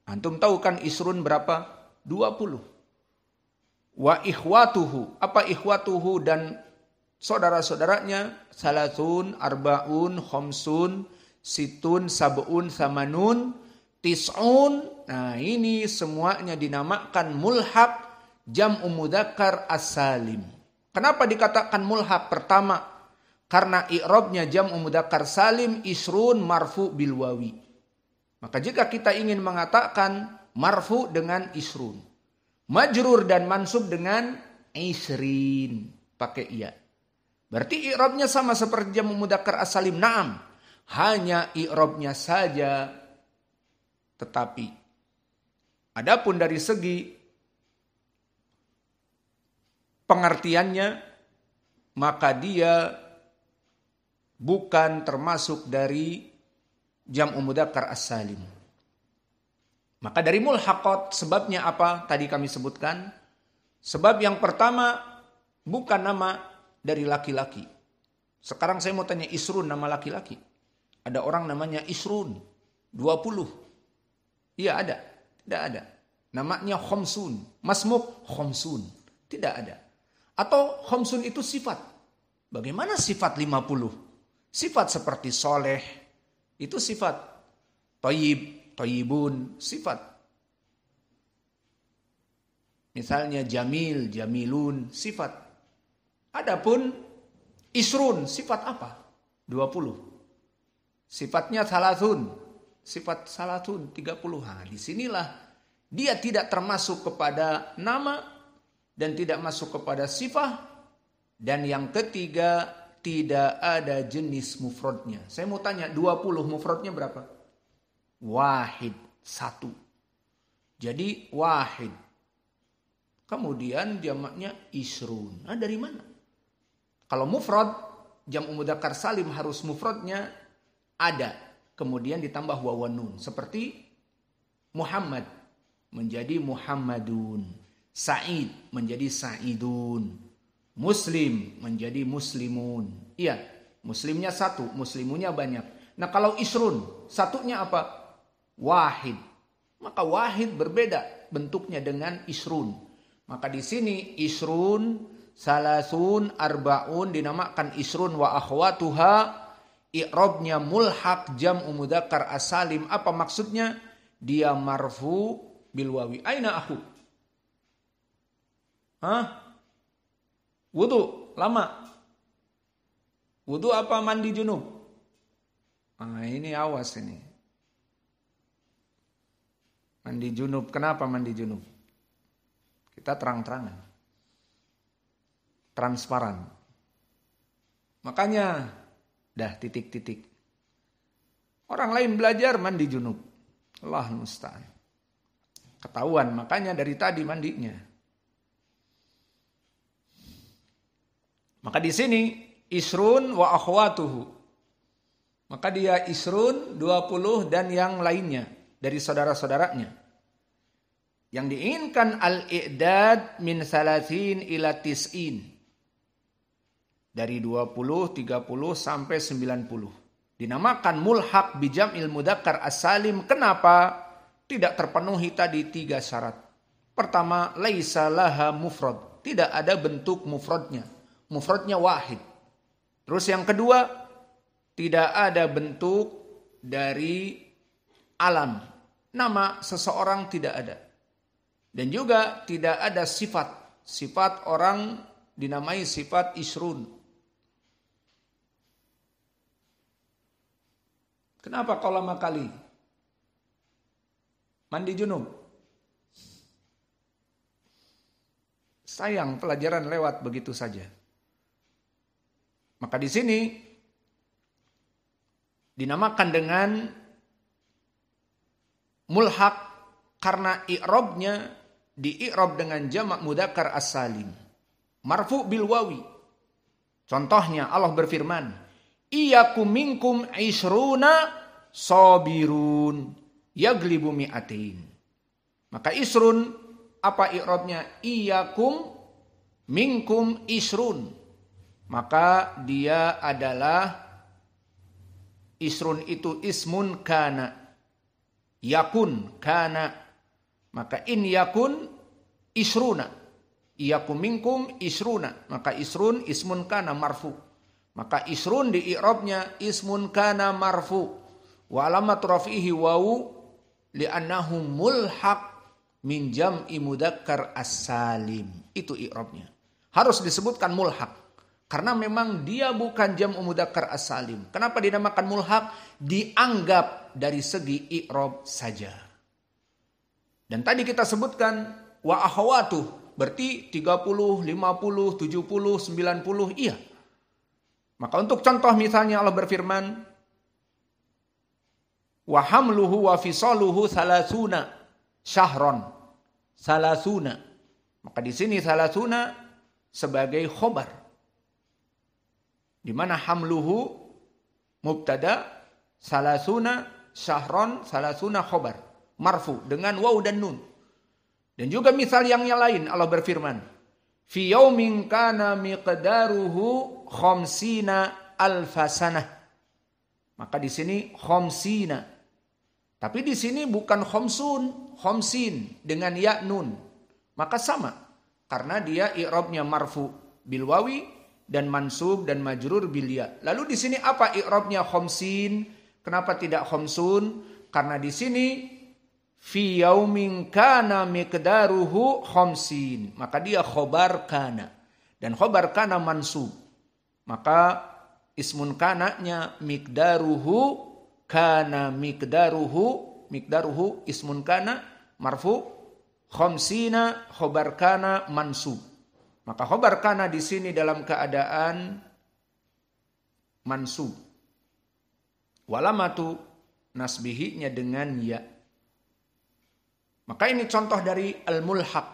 Antum tahu kan isrun berapa? 20. Wa ikhwatuhu, apa ikhwatuhu dan saudara-saudaranya? Salatun, arbaun, khamsun, situn, sab'un, samanun, tis'un. Nah, ini semuanya dinamakan mulhaq jam'u mudzakkar as-salim. Kenapa dikatakan mulhaq? Pertama, karena i'rabnya jam'u mudzakkar salim isrun marfu bil wawi. Maka jika kita ingin mengatakan marfu dengan isrun, majrur dan mansub dengan isrin, pakai iya. Berarti i'rabnya sama seperti jam'u mudzakkar as-salim. Naam, hanya i'rabnya saja. Tetapi adapun dari segi pengertiannya, maka dia bukan termasuk dari jam'u mudzakkar as-salim. Maka dari mulhaqat, sebabnya apa? Tadi kami sebutkan. Sebab yang pertama, bukan nama dari laki-laki. Sekarang saya mau tanya, isrun nama laki-laki? Ada orang namanya isrun, 20. Iya ada? Tidak ada. Namanya khamsun, masmuk khamsun. Tidak ada. Atau khamsun itu sifat. Bagaimana sifat 50? Sifat seperti soleh, itu sifat. Thayyib, thayyibun, sifat. Misalnya jamil, jamilun, sifat. Adapun isrun, sifat apa? 20. Sifatnya salatun, sifat salatun, 30. Nah, disinilah dia tidak termasuk kepada nama dan tidak masuk kepada sifat. Dan yang ketiga, tidak ada jenis mufradnya. Saya mau tanya, 20 mufradnya berapa? Wahid, 1. Jadi wahid. Kemudian jamaknya isrun. Nah, dari mana? Kalau mufrad, jam'u mudzakkar salim harus mufradnya ada. Kemudian ditambah waw nun. Seperti Muhammad menjadi Muhammadun. Sa'id menjadi Sa'idun. Muslim menjadi Muslimun. Iya, muslimnya 1, muslimunya banyak. Nah, kalau isrun, satunya apa? Wahid. Maka wahid berbeda bentuknya dengan isrun. Maka di sini isrun, salasun, arbaun dinamakan isrun wa akhwatuha. I'rabnya mulhaq jam'u mudzakkar as-salim. Apa maksudnya? Dia marfu bil wawi. Aina akhu? Wudu lama. Wudu apa mandi junub? Nah, ini awas ini. Mandi junub. Kenapa mandi junub? Kita terang-terangan. Transparan. Makanya dah titik-titik. Orang lain belajar mandi junub. Allah musta'an. Ketahuan, makanya dari tadi mandinya. Maka di sini isrun wa akhwatuhu. Maka dia isrun 20 dan yang lainnya dari saudara-saudaranya. Yang diinginkan al-i'dad min salasin ila tis'in. Dari 20, 30 sampai 90. Dinamakan mulhaq bijam'il mudzakkar as-salim. Kenapa? Tidak terpenuhi tadi 3 syarat. Pertama, laisa laha mufrad. Tidak ada bentuk mufradnya. Mufradnya wahid. Terus yang kedua, tidak ada bentuk dari alam. Nama seseorang tidak ada. Dan juga tidak ada sifat. Sifat orang dinamai sifat isrun. Kenapa kau lama kali? Mandi junub. Sayang pelajaran lewat begitu saja. Maka di sini dinamakan dengan mulhaq karena i'rabnya di-i'rab dengan jamak mudzakkar as-salim. Marfu bil wawi. Contohnya Allah berfirman, "Iyakum minkum isruna sabirun yaglibu mi'atain." Maka isrun apa i'rabnya? Iyakum minkum isrun. maka dia adalah isrun itu ismun kana. Yakun kana. Maka in yakun isruna. Iyakum minkum isruna. Maka isrun ismun kana marfu. Maka isrun di i'rabnya ismun kana marfu. Wa alamat rafihi wawu li'annahu mulhaq min jam'i mudzakkar as-salim. Itu i'rabnya. Harus disebutkan mulhaq. Karena memang dia bukan jam'u mudzakkar as-salim. Kenapa dinamakan mulhaq? Dianggap dari segi i'rab saja. Dan tadi kita sebutkan wa akhawatuh. Berarti 30, 50, 70, 90. Iya. Maka untuk contoh misalnya Allah berfirman. Wa hamluhu wa fisaluhu salasuna syahron. Salasuna. Maka di sini salasuna sebagai khobar. Di mana hamluhu mubtada, salasuna syahron, salasuna khobar. Marfu dengan waw dan nun. Dan juga misal yang lain Allah berfirman. Fi yaumin kana miqdaruhu khamsina alfasanah. Maka di sini khamsina. Tapi di sini bukan khamsun, khamsin dengan ya nun. Maka sama. Karena dia i'rabnya marfu bil wawi dan mansub dan majrur bil ya. Lalu di sini apa i'rabnya khamsin? Kenapa tidak khamsun? Karena di sini fi yaumin kana miqdaruhu khamsin. Maka dia khobar kana. Dan khobar kana mansub. Maka ismun kananya miqdaruhu kana miqdaruhu ismun kana marfu khamsina khobar kana mansub. Maka khobar kana di sini dalam keadaan mansub. Walamatu nasbihinya dengan ya. Maka ini contoh dari al-mulhaq.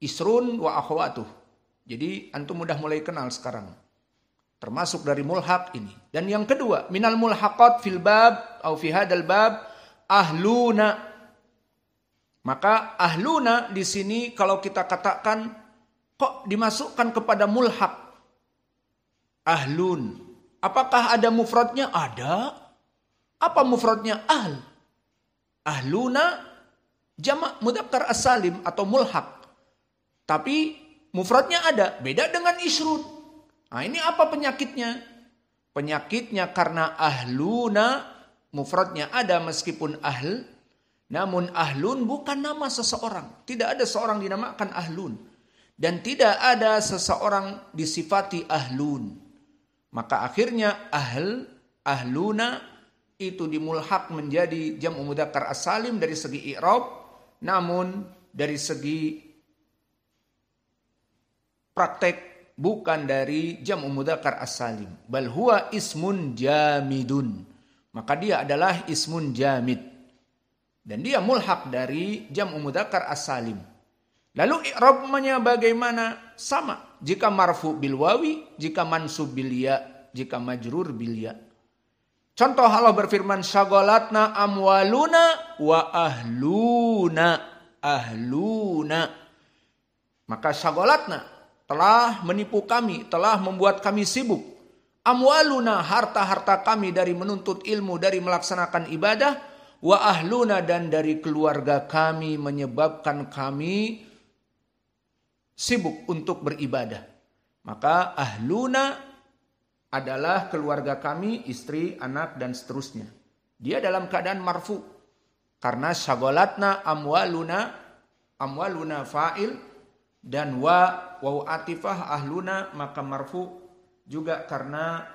Isrun wa akhwatuh. Jadi antum mudah mulai kenal sekarang. Termasuk dari mulhaq ini. Dan yang kedua, minal mulhaqat fil bab atau fi hadal bab ahluna. Maka ahluna di sini kalau kita katakan kok dimasukkan kepada mulhaq? Ahlun. Apakah ada mufradnya? Ada. Apa mufradnya? Ahl. Ahluna jamak mudzakkar as-salim atau mulhaq. Tapi mufradnya ada, beda dengan isrun. Nah, ini apa penyakitnya? Penyakitnya karena ahluna mufradnya ada meskipun ahl, namun ahlun bukan nama seseorang. Tidak ada seorang dinamakan ahlun dan tidak ada seseorang disifati ahlun. Maka akhirnya ahluna itu dimulhaq menjadi jam'u mudzakkar as-salim dari segi i'rab, namun dari segi praktek bukan dari jam'u mudzakkar as-salim. Bal huwa ismun jamidun. Maka dia adalah ismun jamid. Dan dia mulhaq dari jam'u mudzakkar as-salim. Lalu i'rabnya bagaimana? Sama. Jika marfu bil wawi, jika mansub bil ya, jika majrur bil ya. Contoh Allah berfirman, syaghalatna amwaluna wa ahluna. Ahluna. Maka syaghalatna telah menipu kami, telah membuat kami sibuk. Amwaluna, harta-harta kami dari menuntut ilmu, dari melaksanakan ibadah. Wa ahluna, dan dari keluarga kami menyebabkan kami sibuk untuk beribadah. Maka ahluna adalah keluarga kami, istri, anak, dan seterusnya. Dia dalam keadaan marfu. Karena syaghalatna amwaluna fa'il. Dan waw atifah ahluna maka marfu juga karena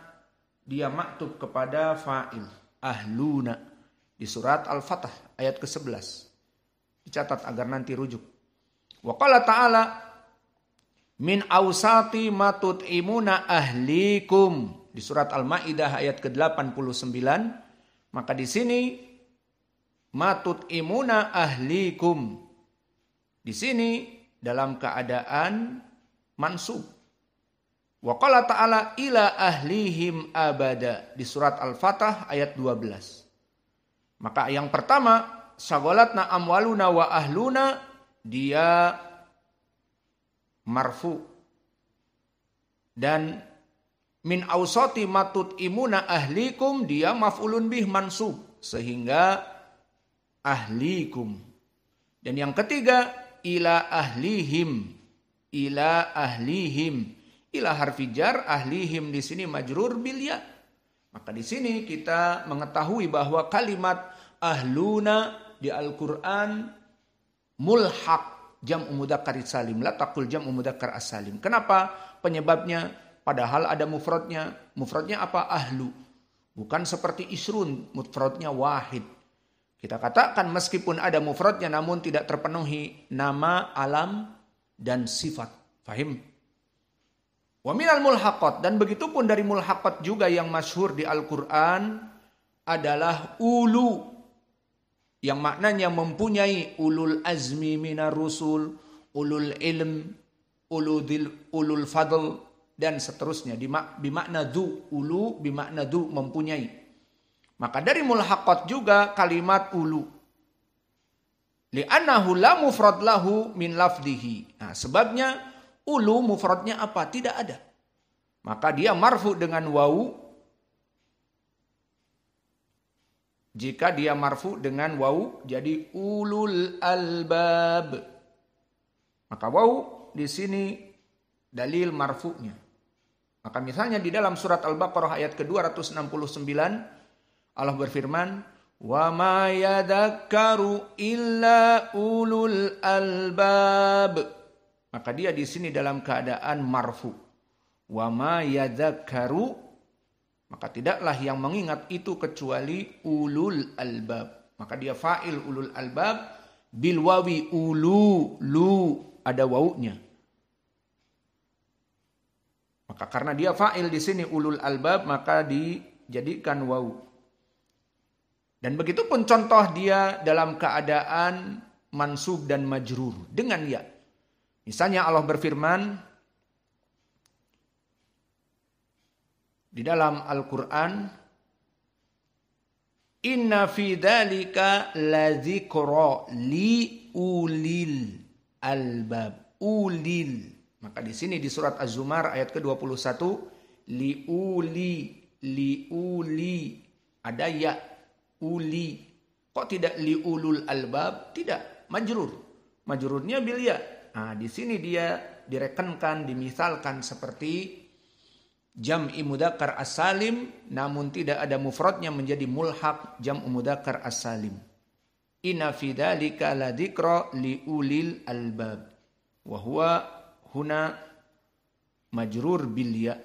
dia maktub kepada fa'il ahluna di surat Al-Fatah ayat ke-11. Dicatat agar nanti rujuk. Wa qala ta'ala min awsati ma tut'imuna ahlikum di surat Al-Maidah ayat ke-89. Maka di sini ma tut'imuna ahlikum. Di sini dalam keadaan mansub. Wa qala ta'ala ila ahlihim abada di surat Al-Fatah ayat 12. Maka yang pertama, syaghalatna amwaluna wa ahluna, dia marfu. Dan min ausati matut imuna ahlikum, dia maf'ulun bih mansub, sehingga ahlikum. Dan yang ketiga, ila ahlihim. Ila ahlihim. Ila harfi jar, ahlihim di sini majrur bil ya. Maka di sini kita mengetahui bahwa kalimat ahluna di Al-Qur'an mulhaq jam'u mudzakkar salim, la taqul jam'u mudzakkar as-salim. Kenapa? Penyebabnya padahal ada mufradnya. Mufradnya apa? Ahlu. Bukan seperti isrun, mufradnya wahid. Kita katakan meskipun ada mufradnya namun tidak terpenuhi nama, alam, dan sifat. Fahim? Wa minal mulhaqat, dan begitu pun dari mulhaqat juga yang masyhur di Al-Qur'an adalah ulu, yang maknanya mempunyai ulul azmi minar rusul, ulul ilm, ulul fadl, dan seterusnya. Bimakna du, ulu bimakna du, mempunyai. Maka dari mulhaqat juga kalimat ulu. Li'annahu la mufrad lahu min lafdihi. Nah, sebabnya ulu mufradnya apa? Tidak ada. Maka dia marfu dengan wawu. Jika dia marfu dengan wawu, jadi ulul albab. Maka wawu di sini dalil marfu'nya. Maka misalnya di dalam surat Al-Baqarah ayat ke-269, Allah berfirman, wa ma yadhakkaru illa ulul albab. Maka dia di sini dalam keadaan marfu. Wa ma yadhakkaru, maka tidaklah yang mengingat itu kecuali ulul albab. Maka dia fa'il ulul albab bil wawi, ulu, lu, ada wawunya. Maka karena dia fa'il di sini ulul albab, maka dijadikan wawu. Dan begitu pun contoh dia dalam keadaan mansub dan majrur dengan ya. Misalnya Allah berfirman di dalam Al-Quran, inna fi dzalika ladzikra li ulil albab. Ulil. Maka di sini di surat Az-Zumar ayat ke-21, li uli, ada ya, uli. Kok tidak li ulul albab? Tidak, majrur. Majrurnya bil ya. Nah, di sini dia direkenkan, dimisalkan seperti jam'i mudzakkar as-salim, namun tidak ada mufradnya menjadi mulhaq jam'u mudzakkar as-salim. Inna fi dzalika ladzikra li ulil albab. Wa huwa huna majrur bil ya.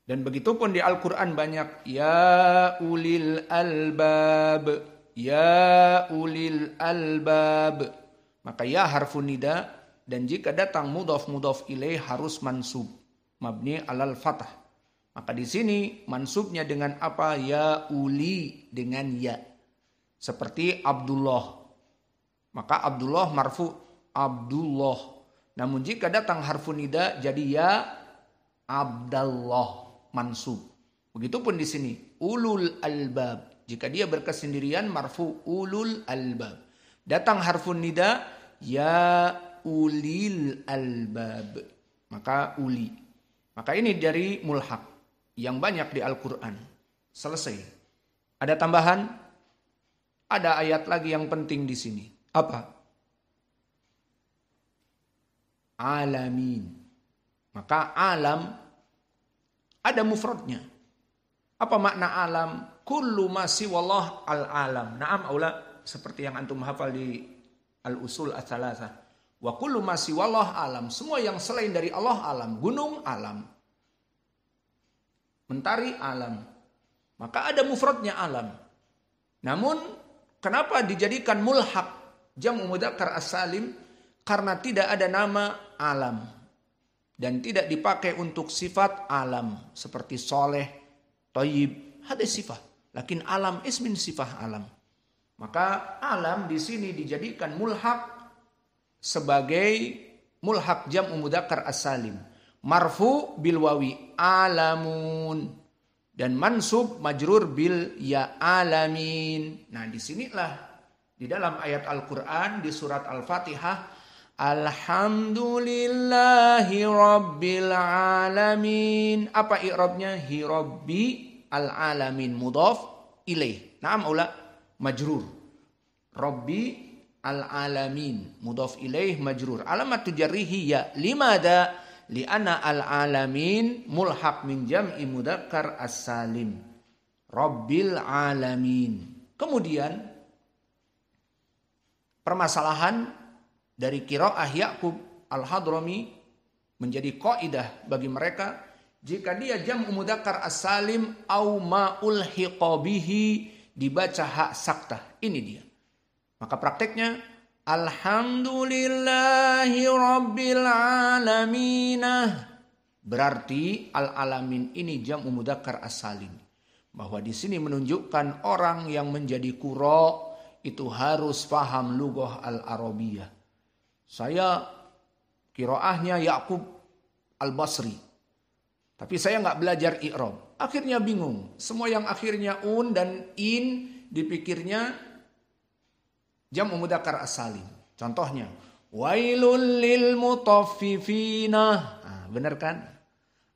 Dan begitu pun di Al-Quran banyak ya ulil albab, ya ulil albab. Maka ya harfun nida, dan jika datang mudhaf ilaih harus mansub mabni alal fathah. Maka di sini mansubnya dengan apa? Ya uli, dengan ya. Seperti Abdullah. Maka Abdullah marfu Abdullah. Namun jika datang harfun nida jadi ya Abdallah, mansub. Begitupun di sini ulul albab. Jika dia berkesendirian marfu ulul albab. Datang harfun nida ya ulil albab. Maka uli. Maka ini dari mulhaq yang banyak di Al-Quran. Selesai. Ada tambahan? Ada ayat lagi yang penting di sini. Apa? Alamin. Maka alam ada mufradnya. Apa makna alam? Kullu ma siwallah al-alam. Naam aula, seperti yang antum hafal di al-usul ats-tsalatsah. Wa kullu ma siwallah alam. Semua yang selain dari Allah alam. Gunung alam. Mentari alam. Maka ada mufradnya alam. Namun kenapa dijadikan mulhaq jam'u mudzakkar as-salim? Karena tidak ada nama alam. Dan tidak dipakai untuk sifat alam. Seperti soleh, thayyib, ada sifat. Lakin alam ismin sifat alam. Maka alam di sini dijadikan mulhaq sebagai mulhaq jam'u mudzakkar as-salim. Marfu bil wawi alamun. Dan mansub majrur bil ya alamin. Nah disinilah Di dalam ayat Al-Quran di surat Al-Fatihah, Alhamdulillahi Rabbil Alamin. Apa i'rabnya? Hi Rabbi al-alamin mudhaf ilaih. Naam ula majrur. Rabbi al-alamin mudhaf ilaih majrur. Alamat jarrihi ya. Limada? Li'anna al-alamin mulhaq min jam'i mudzakkar as-salim. Rabbil alamin. Kemudian permasalahan dari qiraah Ya'qub Al-Hadrami menjadi kaidah bagi mereka, jika dia jam'u mudzakkar as-salim au ma ulhiqa bihi dibaca hak saktah. Ini dia. Maka prakteknya Alhamdulillahi Rabbil Alamin. Berarti al-alamin ini jam'u mudzakkar as-salim. Bahwa di sini menunjukkan orang yang menjadi qura itu harus paham lughah al-arabiyah. Saya qiraahnya Ya'qub Al-Basri. Tapi saya nggak belajar i'rab. Akhirnya bingung. Semua yang akhirnya un dan in dipikirnya jam'u mudzakkar as-salim. Contohnya, wailul lil mutaffifina. Nah, benar kan?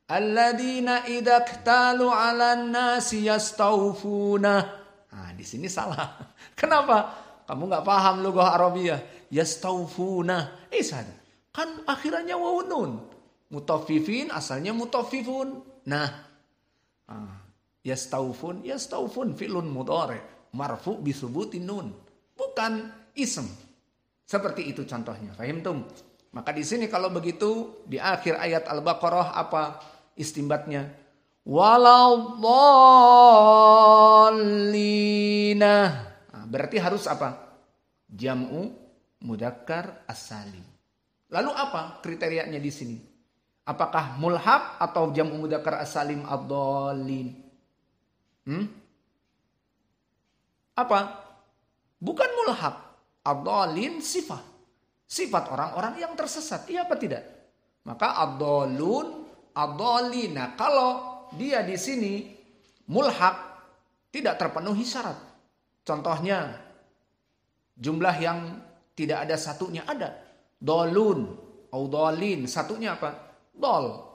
Alladzina idza iktalu 'alan nasi yastawfuna. Nah, di sini salah. Kenapa? Kamu nggak paham lughah Arabiyah. Yastawfuna. Kan akhirannya wawu nun. Mutaffifin asalnya mutaffifun. Nah, yastawfun fi'lun mudhari marfu bi subutin nun. Bukan ism. Seperti itu contohnya. Fahimtum? Maka di sini kalau begitu di akhir ayat Al-Baqarah apa istimbatnya? Waladdallina. Berarti harus apa? Jam'u mudzakkar as-salim. Lalu apa kriterianya di sini? Apakah mulhaq atau jam'u mudzakkar as-salim ad-dallin? Apa? Bukan mulhaq. Ad-dallin sifat. Sifat orang-orang yang tersesat. Iya apa tidak? Maka ad-dallun, ad-dallina. Kalau dia di sini mulhaq tidak terpenuhi syarat. Contohnya jumlah yang tidak ada satunya ada. Dolun, au dolin, satunya apa? Dol.